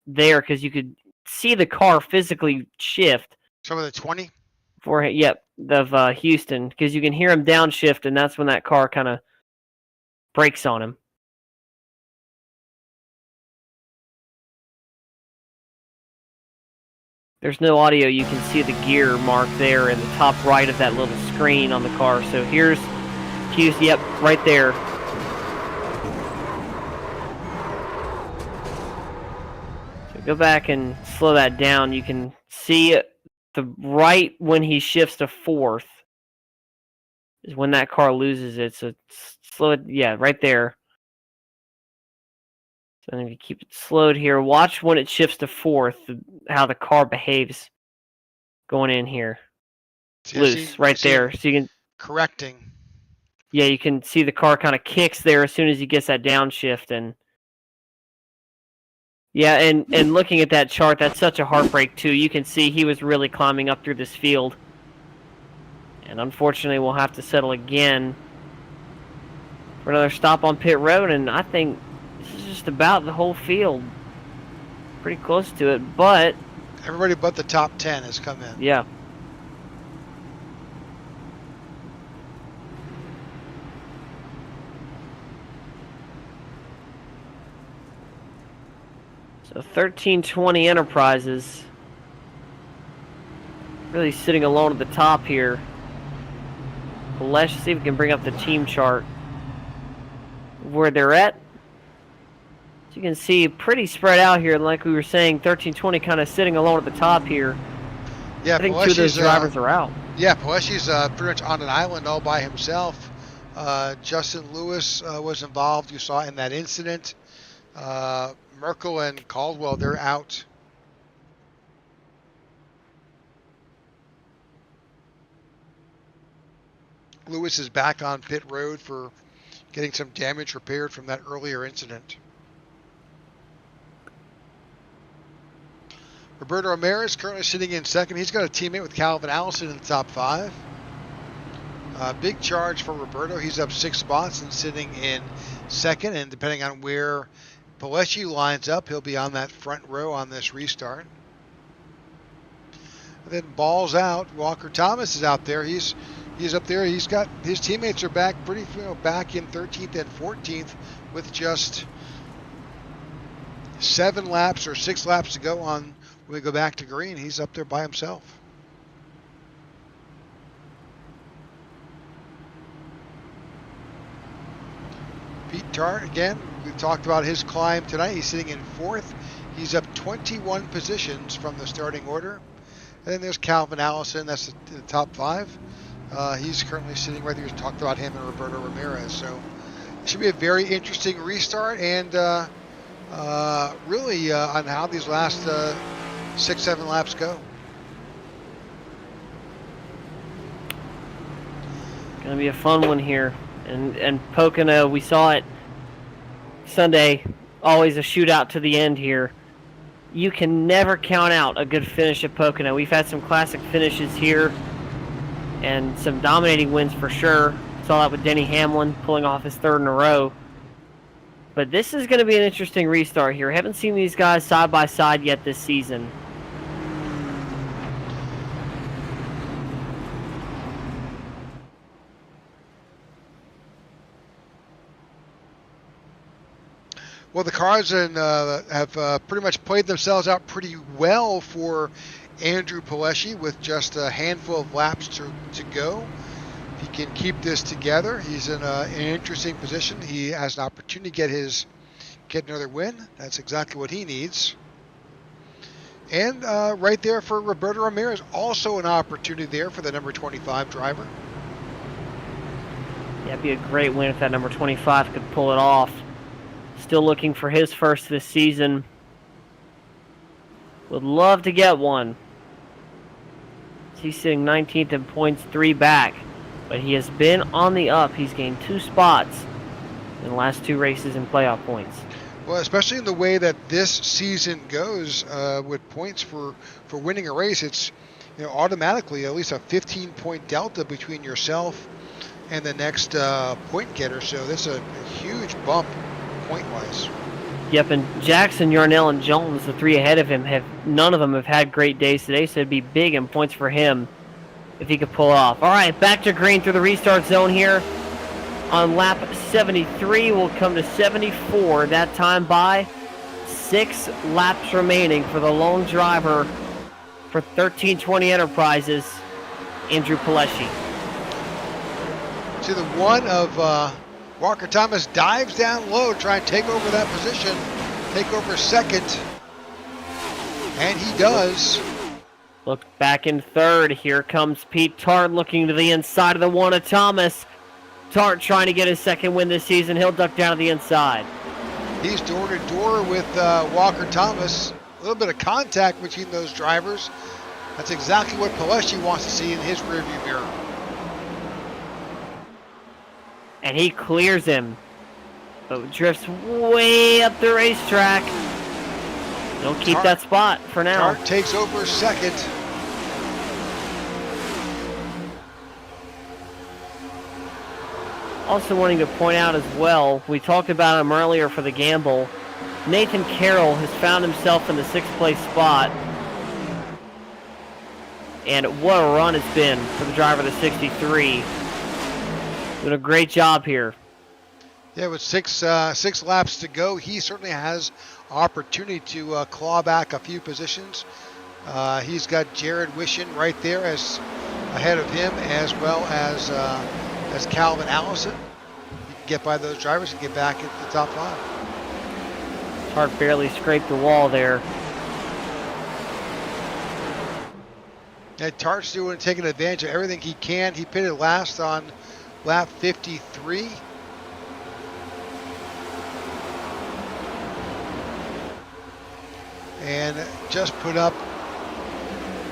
there, because you could see the car physically shift. Some of the 20? Of Houston, because you can hear him downshift, and that's when that car kind of brakes on him. There's no audio. You can see the gear mark there in the top right of that little screen on the car. So here's Houston. Yep, right there. So go back and slow that down. You can see the right when he shifts to 4th is when that car loses it. So slow it. Yeah, right there. So if you keep it slowed here, watch when it shifts to 4th, how the car behaves going in here. Loose, right there. So you can correcting. Yeah, you can see the car kind of kicks there as soon as he gets that downshift, and yeah, and looking at that chart, that's such a heartbreak too. You can see he was really climbing up through this field, and unfortunately, we'll have to settle again for another stop on pit road. And I think this is just about the whole field, pretty close to it, but everybody but the top 10 has come in. Yeah. So 1320 Enterprises really sitting alone at the top here. Let's see if we can bring up the team chart where they're at. So you can see pretty spread out here, like we were saying, 1320 kind of sitting alone at the top here. Yeah, I think two of those drivers are out. Yeah, Peleshi's pretty much on an island all by himself. Justin Lewis was involved, you saw in that incident. Merkel and Caldwell, they're out. Lewis is back on pit road for getting some damage repaired from that earlier incident. Roberto Ramirez currently sitting in second. He's got a teammate with Calvin Allison in the top 5. Big charge for Roberto. He's up 6 spots and sitting in second. And depending on where Peleschi lines up, he'll be on that front row on this restart. And then balls out. Walker Thomas is out there. He's up there. He's got his teammates are back back in 13th and 14th with just 7 laps or 6 laps to go on. When we go back to green, he's up there by himself. Pete Tart, again, we talked about his climb tonight. He's sitting in 4th. He's up 21 positions from the starting order. And then there's Calvin Allison, that's the top 5. He's currently sitting right there. We talked about him and Roberto Ramirez. So it should be a very interesting restart and really on how these last 6-7 laps go. Gonna be a fun one here. And Pocono, we saw it Sunday, always a shootout to the end here. You can never count out a good finish at Pocono. We've had some classic finishes here and some dominating wins for sure. Saw that with Denny Hamlin pulling off his 3rd in a row. But this is going to be an interesting restart here. Haven't seen these guys side by side yet this season. Well, the cars have pretty much played themselves out pretty well for Andrew Peleschi with just a handful of laps to go. If he can keep this together, he's in an interesting position. He has an opportunity to get another win. That's exactly what he needs. And right there for Roberto Ramirez, also an opportunity there for the number 25 driver. Yeah, it'd be a great win if that number 25 could pull it off. Still looking for his first this season. Would love to get one. He's sitting 19th in points, 3 back. But he has been on the up. He's gained 2 spots in the last 2 races in playoff points. Well, especially in the way that this season goes with points for winning a race, it's automatically at least a 15-point delta between yourself and the next point getter. So that's a huge bump point-wise. Yep, and Jackson, Yarnell, and Jones, the 3 ahead of him, none of them have had great days today, so it'd be big in points for him if he could pull off. All right, back to green through the restart zone here. On lap 73, we'll come to 74. That time by 6 laps remaining for the lone driver for 1320 Enterprises, Andrew Peleschi. To the one of Walker Thomas dives down low, trying to take over that position, take over second, and he does. Look back in 3rd. Here comes Pete Tart looking to the inside of the one of Thomas. Tart trying to get his 2nd win this season. He'll duck down to the inside. He's door to door with Walker Thomas. A little bit of contact between those drivers. That's exactly what Peleschi wants to see in his rearview mirror. And he clears him, but drifts way up the racetrack. He'll keep that spot for now. Tart takes over second. Also wanting to point out as well, we talked about him earlier for the gamble. Nathan Carroll has found himself in the 6th place spot. And what a run it's been for the driver of the 63. Doing a great job here. Yeah, with six laps to go, he certainly has opportunity to claw back a few positions. He's got Jared Wishon right there as ahead of him, as well as Calvin Allison. He can get by those drivers and get back into the top 5. Hart barely scraped the wall there. And Tart's taking advantage of everything he can. He pitted last on lap 53. And just put up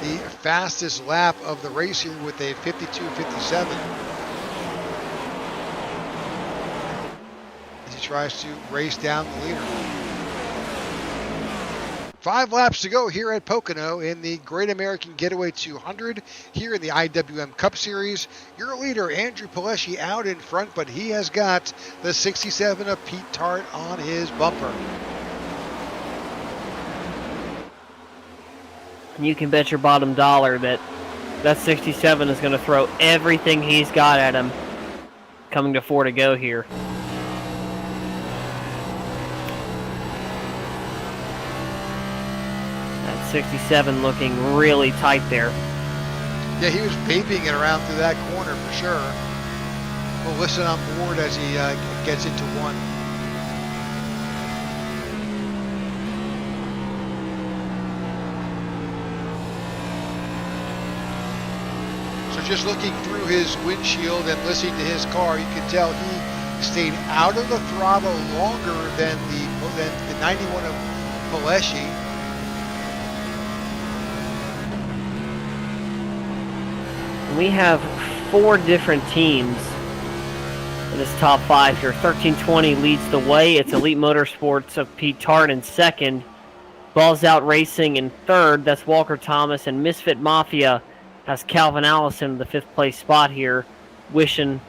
the fastest lap of the race here with a 52.57 as he tries to race down the leader. 5 laps to go here at Pocono in the Great American Getaway 200 here in the IWM Cup Series. Your leader, Andrew Paleschi, out in front, but he has got the 67 of Pete Tart on his bumper. You can bet your bottom dollar that 67 is going to throw everything he's got at him coming to 4 to go here. That 67 looking really tight there. Yeah, he was vaping it around through that corner for sure. We'll listen on board as he gets into 1. So just looking through his windshield and listening to his car, you can tell he stayed out of the throttle longer than the 91 of Paleschi. We have 4 different teams in this top 5 here. 1320 leads the way. It's Elite Motorsports of Pete Tart in second. Balls Out Racing in third. That's Walker Thomas. And Misfit Mafia has Calvin Allison in the 5th place spot here. Wishon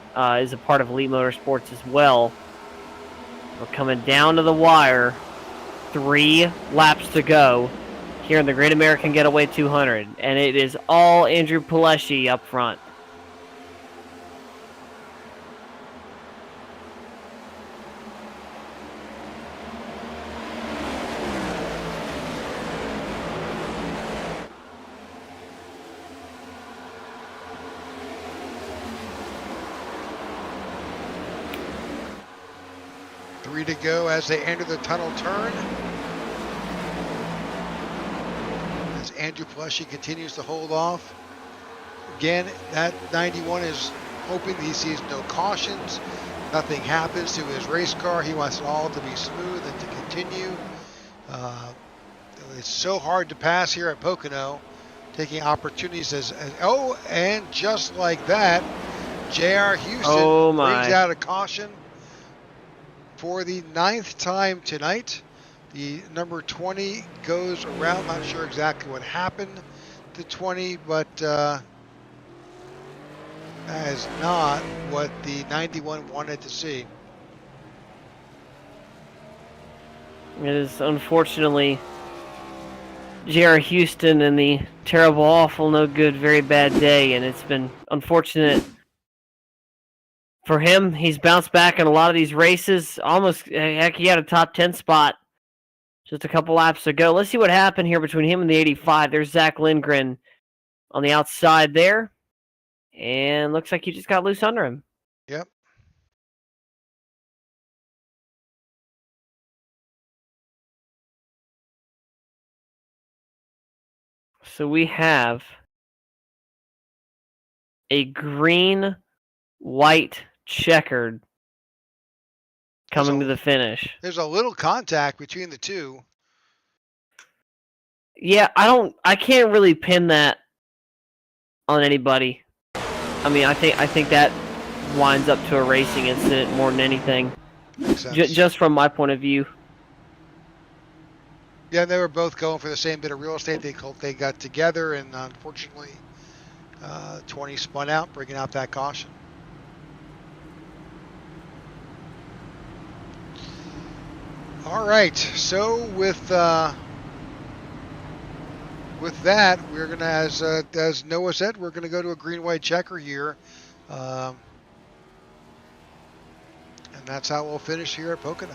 is a part of Elite Motorsports as well. We're coming down to the wire. 3 laps to go here in the Great American Getaway 200. And it is all Andrew Paleschi up front. To go as they enter the tunnel turn. As Andrew Paleschi continues to hold off. Again, that 91 is hoping he sees no cautions. Nothing happens to his race car. He wants it all to be smooth and to continue. It's so hard to pass here at Pocono. Taking opportunities and just like that, J.R. Houston brings out a caution. For the 9th time tonight, the number 20 goes around. Not sure exactly what happened to 20, but that is not what the 91 wanted to see. It is unfortunately J.R. Houston and the terrible, awful, no good, very bad day, and it's been unfortunate for him. He's bounced back in a lot of these races. Almost, heck, he had a top 10 spot just a couple laps ago. Let's see what happened here between him and the 85. There's Zach Lindgren on the outside there. And looks like he just got loose under him. Yep. So we have a green, white, checkered coming to the finish. There's a little contact between the two. Yeah, I can't really pin that on anybody. I mean, I think that winds up to a racing incident more than anything. Makes sense. Just from my point of view. Yeah, they were both going for the same bit of real estate. They got together, and unfortunately, 20 spun out, bringing out that caution. All right, so with that, we're gonna, as Noah said, we're gonna go to a green-white checker here, and that's how we'll finish here at Pocono.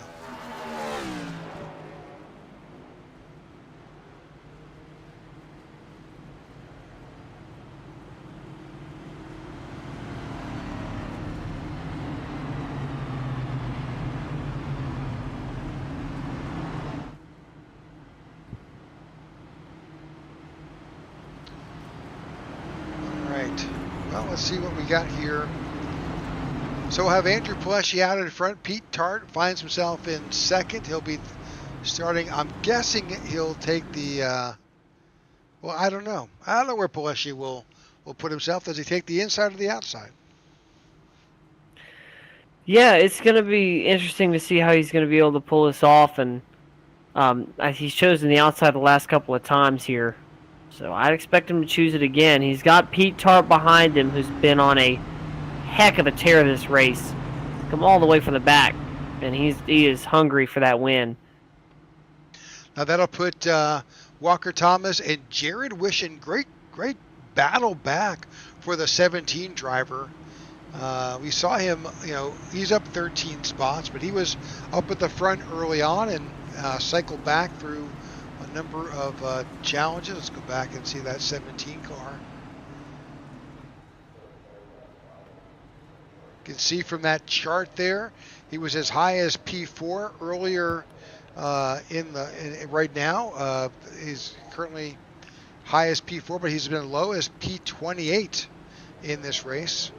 Well, let's see what we got here. So we'll have Andrew Pleshy out in front. Pete Tart finds himself in second. He'll be starting. I'm guessing he'll take the. Well, I don't know. I don't know where Pleshy will put himself. Does he take the inside or the outside? Yeah, it's going to be interesting to see how he's going to be able to pull this off. And he's chosen the outside the last couple of times here. So I'd expect him to choose it again. He's got Pete Tart behind him, who's been on a heck of a tear this race. Come all the way from the back, and he is hungry for that win. Now that'll put Walker Thomas and Jared Wishing. Great battle back for the 17 driver. We saw him, he's up 13 spots, but he was up at the front early on and cycled back through a number of challenges. Let's go back and see that 17 car. You can see from that chart there, he was as high as P4 earlier right now. He's currently high as P4, but he's been low as P28 in this race.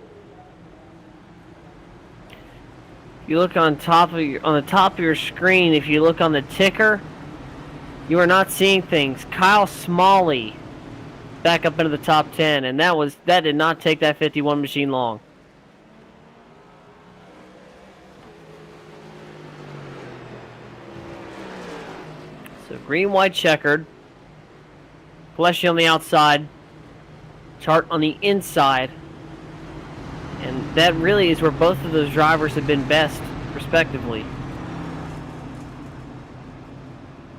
You look on the top of your screen. If you look on the ticker, you are not seeing things. Kyle Smalley back up into the top 10, and that did not take that 51 machine long. So green, white, checkered. Pleshy on the outside. Tart on the inside. And that really is where both of those drivers have been best, respectively.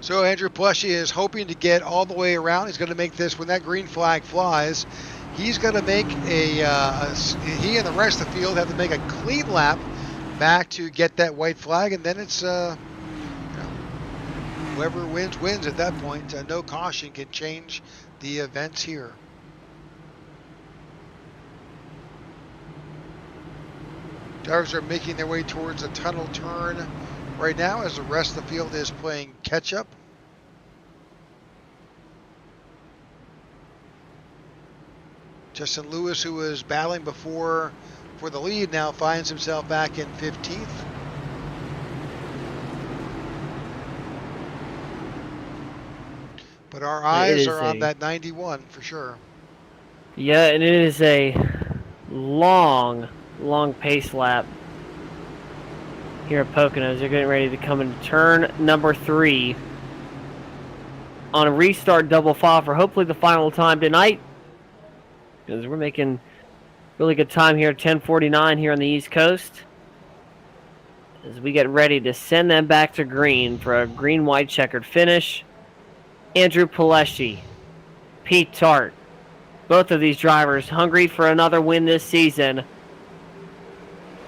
So Andrew Pleshy is hoping to get all the way around. He's going to make this, when that green flag flies, he's going to make he and the rest of the field have to make a clean lap back to get that white flag, and then it's whoever wins at that point. No caution can change the events here. Drivers are making their way towards a tunnel turn right now as the rest of the field is playing catch up. Justin Lewis, who was battling before for the lead, now finds himself back in 15th. But our eyes are on that 91 for sure. Yeah, and it is a long pace lap here at Poconos. They're getting ready to come into turn number 3 on a restart double file for hopefully the final time tonight, because we're making really good time here at 10:49 here on the East Coast as we get ready to send them back to green for a green, white, checkered finish. Andrew Pleshy, Pete Tart, both of these drivers hungry for another win this season.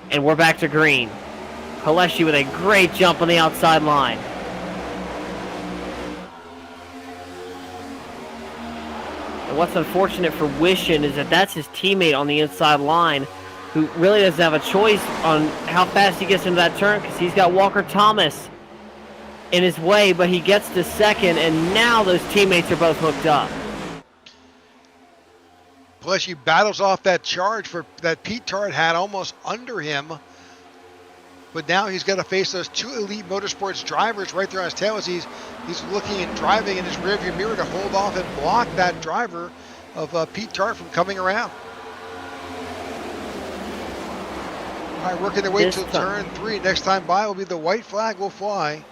And we're back to green. Pleshy with a great jump on the outside line. And what's unfortunate for Wishing is that's his teammate on the inside line, who really doesn't have a choice on how fast he gets into that turn, because he's got Walker Thomas in his way, but he gets to second, and now those teammates are both hooked up. Pleshy battles off that charge that Pete Tart had almost under him. But now he's got to face those two Elite Motorsports drivers right there on his tail as he's looking and driving in his rearview mirror to hold off and block that driver of Pete Tart from coming around. All right, working their way to turn 3. Next time by will be the white flag will fly.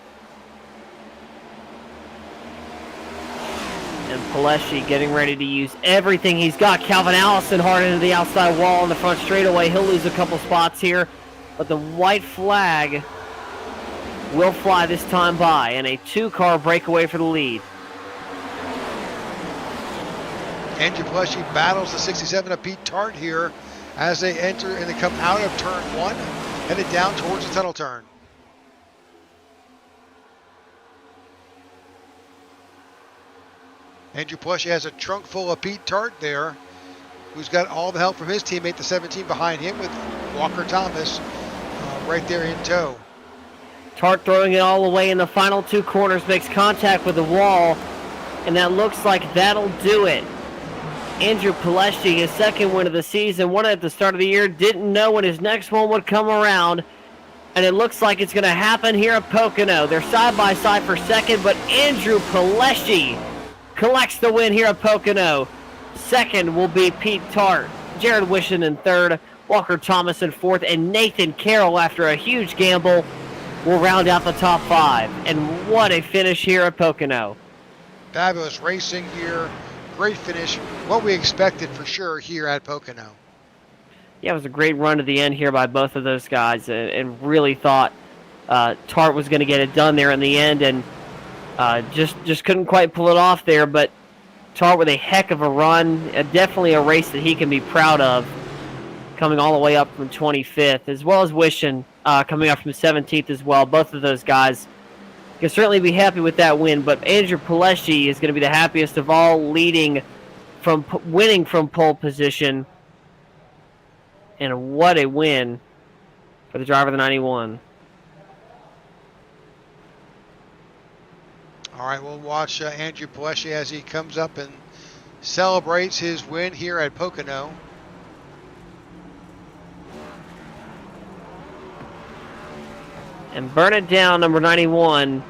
And Pleshy getting ready to use everything he's got. Calvin Allison hard into the outside wall in the front straightaway. He'll lose a couple spots here, but the white flag will fly this time by, and a 2-car breakaway for the lead. Andrew Pleshy battles the 67 of Pete Tart here as they enter and they come out of turn 1. headed down towards the tunnel turn. Andrew Plush has a trunk full of Pete Tart there, who's got all the help from his teammate, the 17 behind him, with Walker Thomas right there in tow. Tart throwing it all the way in the final two corners, makes contact with the wall, and that looks like that'll do it. Andrew Pileski, his second win of the season, won it at the start of the year, didn't know when his next one would come around, and it looks like it's going to happen here at Pocono. They're side by side for second, but Andrew Pileski collects the win here at Pocono. Second will be Pete Tart, Jared Wishon in third, Walker Thomas in fourth, and Nathan Carroll, after a huge gamble, will round out the top five. And what a finish here at Pocono. Fabulous racing here. Great finish. What we expected for sure here at Pocono. Yeah, it was a great run to the end here by both of those guys, and really thought Tart was going to get it done there in the end, and just couldn't quite pull it off there. But Tart with a heck of a run, definitely a race that he can be proud of, coming all the way up from 25th, as well as Wishon coming up from 17th as well. Both of those guys can certainly be happy with that win, but Andrew Pileski is going to be the happiest of all, winning from pole position. And what a win for the driver of the 91. All right, we'll watch Andrew Pileski as he comes up and celebrates his win here at Pocono. And burn it down, number 91.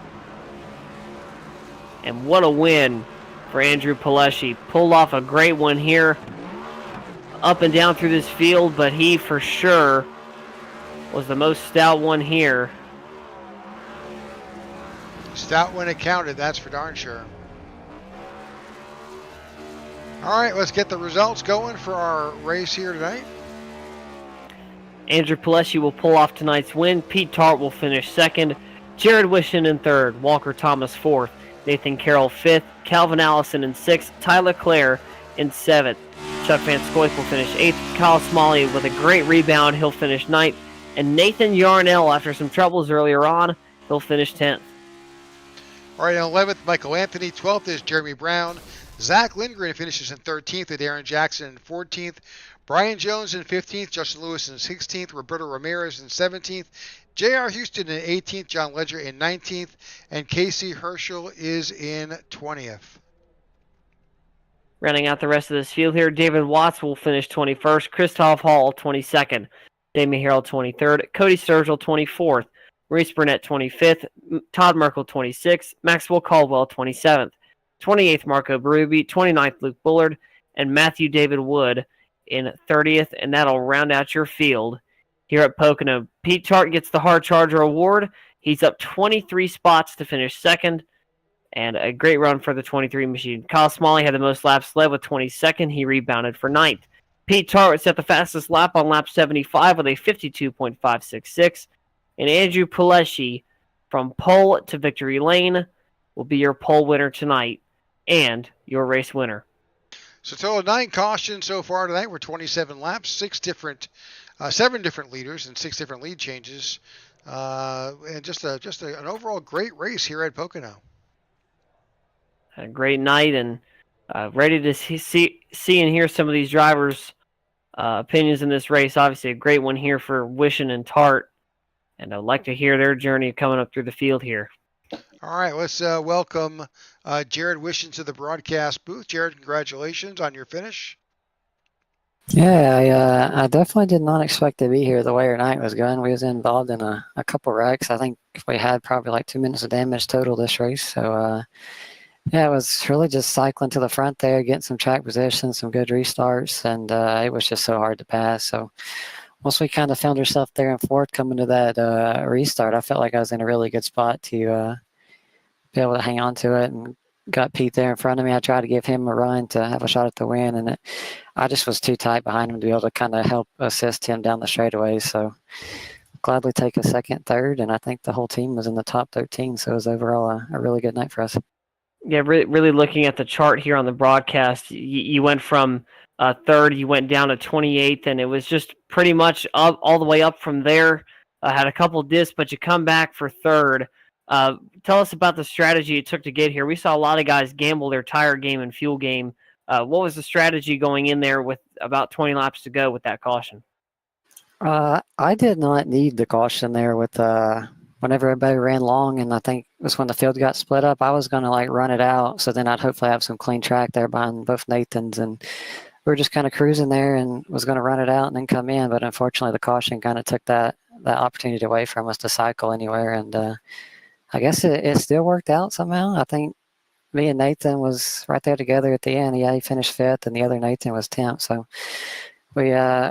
And what a win for Andrew Pileski. Pulled off a great one here, up and down through this field, but he for sure was the most stout one here. Stout when it counted, that's for darn sure. All right, let's get the results going for our race here tonight. Andrew Pileski will pull off tonight's win. Pete Tart will finish second. Jared Wishon in third. Walker Thomas fourth. Nathan Carroll fifth. Calvin Allison in sixth. Tyler Clare in seventh. Chuck Van Scoyth will finish eighth. Kyle Smalley with a great rebound. He'll finish ninth. And Nathan Yarnell, after some troubles earlier on, he'll finish 10th. All right, in 11th, Michael Anthony. 12th is Jeremy Brown. Zach Lindgren finishes in 13th, with Aaron Jackson in 14th. Brian Jones in 15th, Justin Lewis in 16th, Roberto Ramirez in 17th, J.R. Houston in 18th, John Ledger in 19th, and Casey Herschel is in 20th. Rounding out the rest of this field here, David Watts will finish 21st, Christoph Hall 22nd, Damien Harrell 23rd, Cody Sturgill 24th, Maurice Burnett 25th, Todd Merkel 26th, Maxwell Caldwell 27th, 28th Marco Berube, 29th Luke Bullard, and Matthew David Wood in 30th, and that'll round out your field here at Pocono. Pete Tart gets the Hard Charger Award. He's up 23 spots to finish second, and a great run for the 23 machine. Kyle Smalley had the most laps led with 22nd. He rebounded for 9th. Pete Tart set the fastest lap on lap 75 with a 52.566, and Andrew Pileski from pole to victory lane will be your pole winner tonight and your race winner. So total of 9 cautions so far tonight. We're 27 laps, 7 different leaders and 6 different lead changes, and just an overall great race here at Pocono. A great night, and ready to see and hear some of these drivers' opinions in this race. Obviously, a great one here for Wishon and Tart, and I'd like to hear their journey coming up through the field here. All right, let's welcome Jared Wishon to the broadcast booth. Jared, congratulations on your finish. Yeah, I definitely did not expect to be here the way our night was going. We was involved in a couple wrecks. I think we had probably like 2 minutes of damage total this race. So, yeah, it was really just cycling to the front there, getting some track position, some good restarts, and it was just so hard to pass. So once we kind of found ourselves there in fourth coming to that restart, I felt like I was in a really good spot to be able to hang on to it, and got Pete there in front of me. I tried to give him a run to have a shot at the win, and I just was too tight behind him to be able to kind of help assist him down the straightaways. So gladly take a second, third, and I think the whole team was in the top 13. So it was overall a really good night for us. Yeah, really looking at the chart here on the broadcast, you went from third, you went down to 28th, and it was just pretty much all the way up from there. had a couple discs, but you come back for third. Tell us about the strategy it took to get here. We saw a lot of guys gamble their tire game and fuel game. What was the strategy going in there with about 20 laps to go with that caution? I did not need the caution there with whenever everybody ran long, and I think it was when the field got split up. I was going to like run it out, so then I'd hopefully have some clean track there behind both Nathans, and we were just kind of cruising there and was going to run it out and then come in. But unfortunately, the caution kind of took that opportunity away from us to cycle anywhere, and I guess it still worked out somehow. I think me and Nathan was right there together at the end. Yeah, he finished fifth, and the other Nathan was 10th. So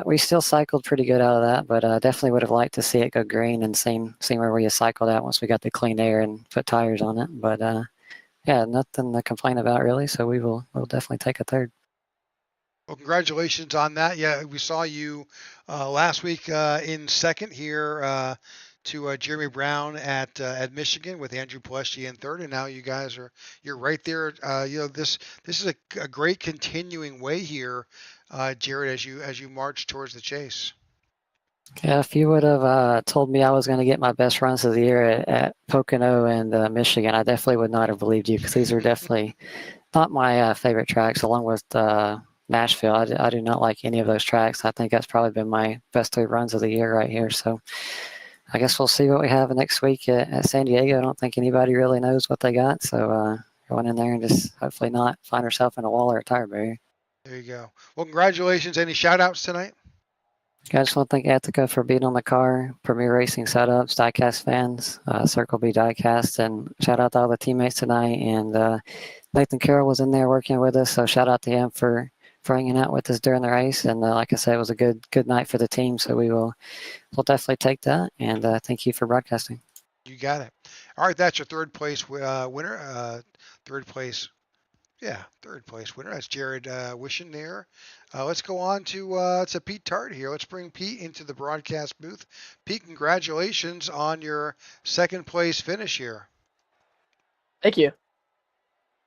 we still cycled pretty good out of that, but definitely would have liked to see it go green and seen where we cycled out once we got the clean air and put tires on it. But yeah, nothing to complain about really. So we'll definitely take a third. Well, congratulations on that. Yeah, we saw you last week in second here to Jeremy Brown at Michigan with Andrew Peleschi in third, and now you're right there. This is a great continuing way here, Jared, as you march towards the chase. Yeah, if you would have told me I was going to get my best runs of the year at Pocono and Michigan, I definitely would not have believed you, because these are definitely not my favorite tracks, along with Nashville. I do not like any of those tracks. I think that's probably been my best 3 runs of the year right here. So I guess we'll see what we have next week at San Diego. I don't think anybody really knows what they got. So going in there and just hopefully not find ourselves in a wall or a tire barrier. There you go. Well, congratulations. Any shout outs tonight? I just want to thank Ethica for being on the car, Premier Racing Setups, Diecast fans, Circle B Diecast, and shout out to all the teammates tonight. And Nathan Carroll was in there working with us, so shout out to him for hanging out with us during the race. And like I said, it was a good night for the team, so we'll definitely take that. And thank you for broadcasting. You got it. All right, that's your third place winner. Third place winner. That's Jared Wishon there. Let's go on to Pete Tart here. Let's bring Pete into the broadcast booth. Pete, congratulations on your second place finish here. Thank you.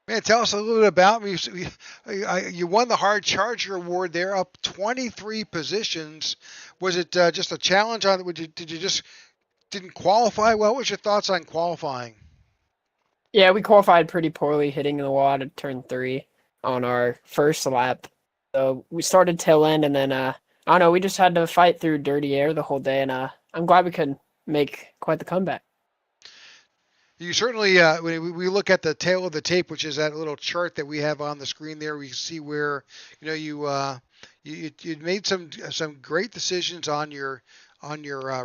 Man, tell us a little bit about me. You won the Hard Charger Award there, up 23 positions. Was it just a challenge on it? Did you just didn't qualify? Well, what was your thoughts on qualifying? Yeah, we qualified pretty poorly, hitting the wall at turn 3 on our first lap. So we started tail end, and then I don't know, we just had to fight through dirty air the whole day, and I'm glad we could make quite the comeback. You certainly, when we look at the tail of the tape, which is that little chart that we have on the screen there, we see where you made some great decisions on your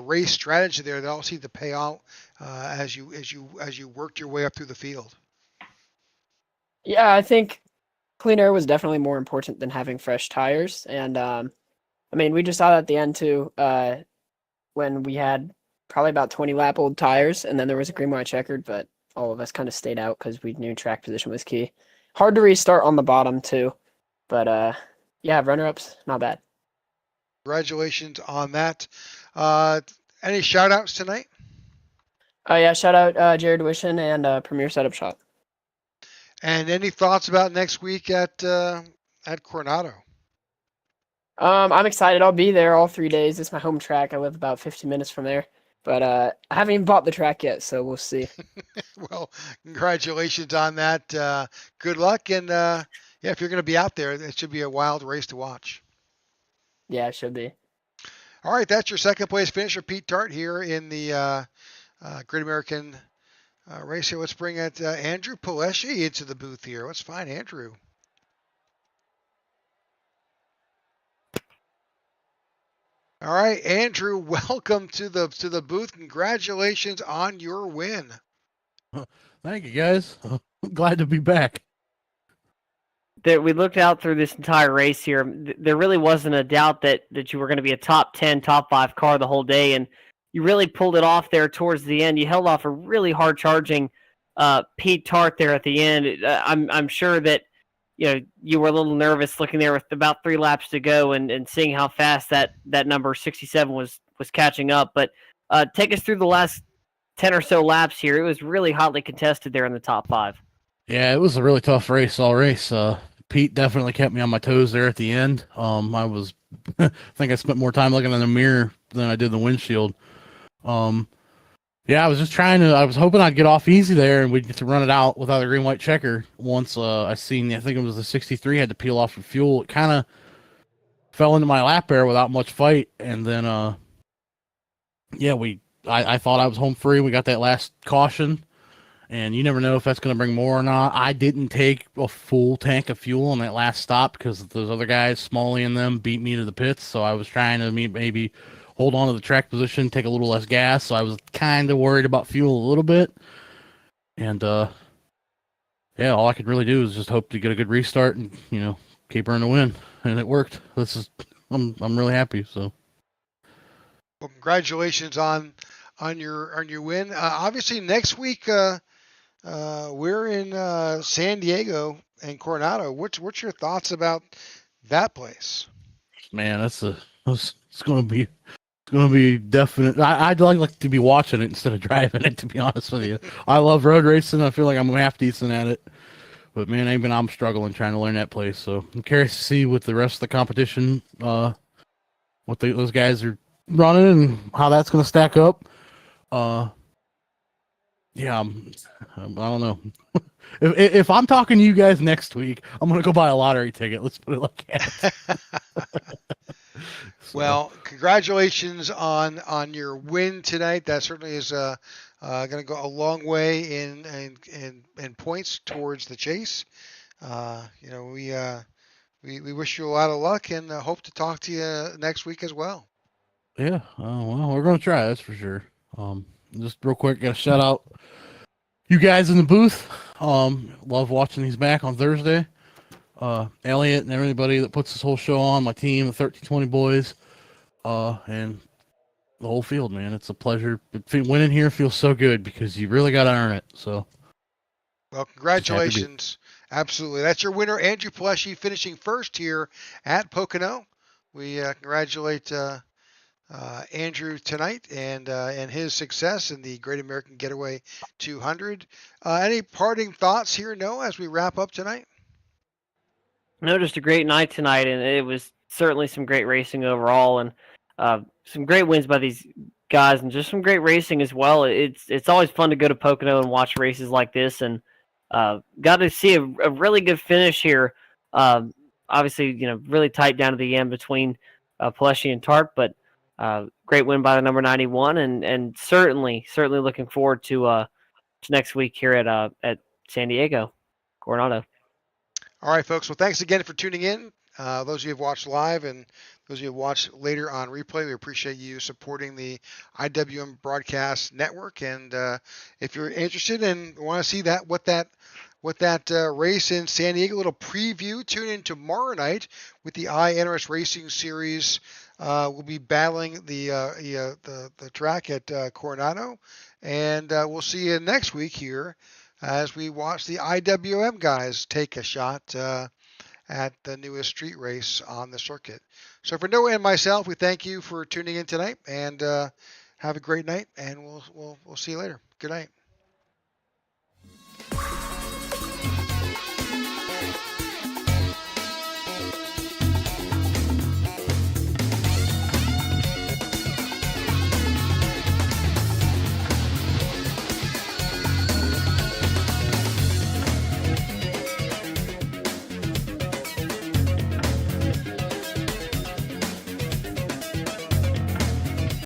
race strategy there that all seem to pay out as you worked your way up through the field. Yeah, I think clean air was definitely more important than having fresh tires, and I mean, we just saw that at the end too, when we had probably about 20 lap old tires, and then there was a green white checkered, but all of us kind of stayed out because we knew track position was key. Hard to restart on the bottom too, but yeah, runner-ups, not bad. Congratulations on that. Any shout outs tonight? Yeah, shout out Jared Wishon and Premier Setup Shop. And any thoughts about next week at Coronado? I'm excited. I'll be there all 3 days. It's my home track. I live about 15 minutes from there. But I haven't even bought the track yet, so we'll see. Well, congratulations on that. Good luck. And yeah, if you're going to be out there, it should be a wild race to watch. Yeah, it should be. All right, that's your second place finisher, Pete Tart, here in the Great American race here. Let's bring Andrew Peleschi into the booth here. Let's find Andrew. All right, Andrew, welcome to the booth. Congratulations on your win. Thank you, guys. Glad to be back. We looked out through this entire race here. There really wasn't a doubt that you were going to be a top 10, top 5 car the whole day, and you really pulled it off there towards the end. You held off a really hard charging Pete Tart there at the end. I'm sure that you were a little nervous looking there with about 3 laps to go and seeing how fast that number 67 was catching up. But take us through the last 10 or so laps here. It was really hotly contested there in the top 5. Yeah, it was a really tough race all race. Pete definitely kept me on my toes there at the end. I think I spent more time looking in the mirror than I did the windshield. Yeah, I was just I was hoping I'd get off easy there and we'd get to run it out without a green white checker. Once I think it was the 63 had to peel off for fuel. It kind of fell into my lap there without much fight, and then yeah, I thought I was home free. We got that last caution, and you never know if that's going to bring more or not. I didn't take a full tank of fuel on that last stop because those other guys, Smalley and them, beat me to the pits. So I was trying to maybe hold on to the track position, take a little less gas. So I was kind of worried about fuel a little bit. And yeah, all I could really do is just hope to get a good restart and keep her in the win, and it worked. I'm really happy. So Well, congratulations on your win. Obviously, next week we're in San Diego and Coronado. What's your thoughts about that place? man, it's gonna be definite. I'd like to be watching it instead of driving it. To be honest with you, I love road racing. I feel like I'm half decent at it, but man, even I'm struggling trying to learn that place. So I'm curious to see with the rest of the competition, those guys are running and how that's gonna stack up. Yeah, I don't know. If I'm talking to you guys next week, I'm gonna go buy a lottery ticket. Let's put it like that. So, Well, congratulations on your win tonight. That certainly is going to go a long way in points towards the chase. We wish you a lot of luck and hope to talk to you next week as well. yeah, well, we're gonna try. That's for sure. Just real quick, got a shout out you guys in the booth. Love watching these back on Thursday. Elliot and everybody that puts this whole show on, my team, the 1320 boys, and the whole field, man. It's a pleasure. Winning here feels so good because you really got to earn it. So, Well, congratulations. Absolutely. That's your winner, Andrew Pleshy, finishing first here at Pocono. We congratulate Andrew tonight and his success in the Great American Getaway 200. Any parting thoughts here, Noah, as we wrap up tonight? No, just a great night tonight, and it was certainly some great racing overall, and some great wins by these guys, and just some great racing as well. It's always fun to go to Pocono and watch races like this, and got to see a really good finish here. Obviously, really tight down to the end between Pleshy and Tarp, but great win by the number 91, and certainly looking forward to next week here at San Diego, Coronado. All right, folks. Well, thanks again for tuning in. Those of you who have watched live and those of you who have watched later on replay, we appreciate you supporting the IWM Broadcast Network. And if you're interested and want to see what that race in San Diego, a little preview, tune in tomorrow night with the INRS Racing Series. We'll be battling the track at Coronado, and we'll see you next week here as we watch the IWM guys take a shot at the newest street race on the circuit. So for Noah and myself, we thank you for tuning in tonight, and have a great night, and we'll see you later. Good night.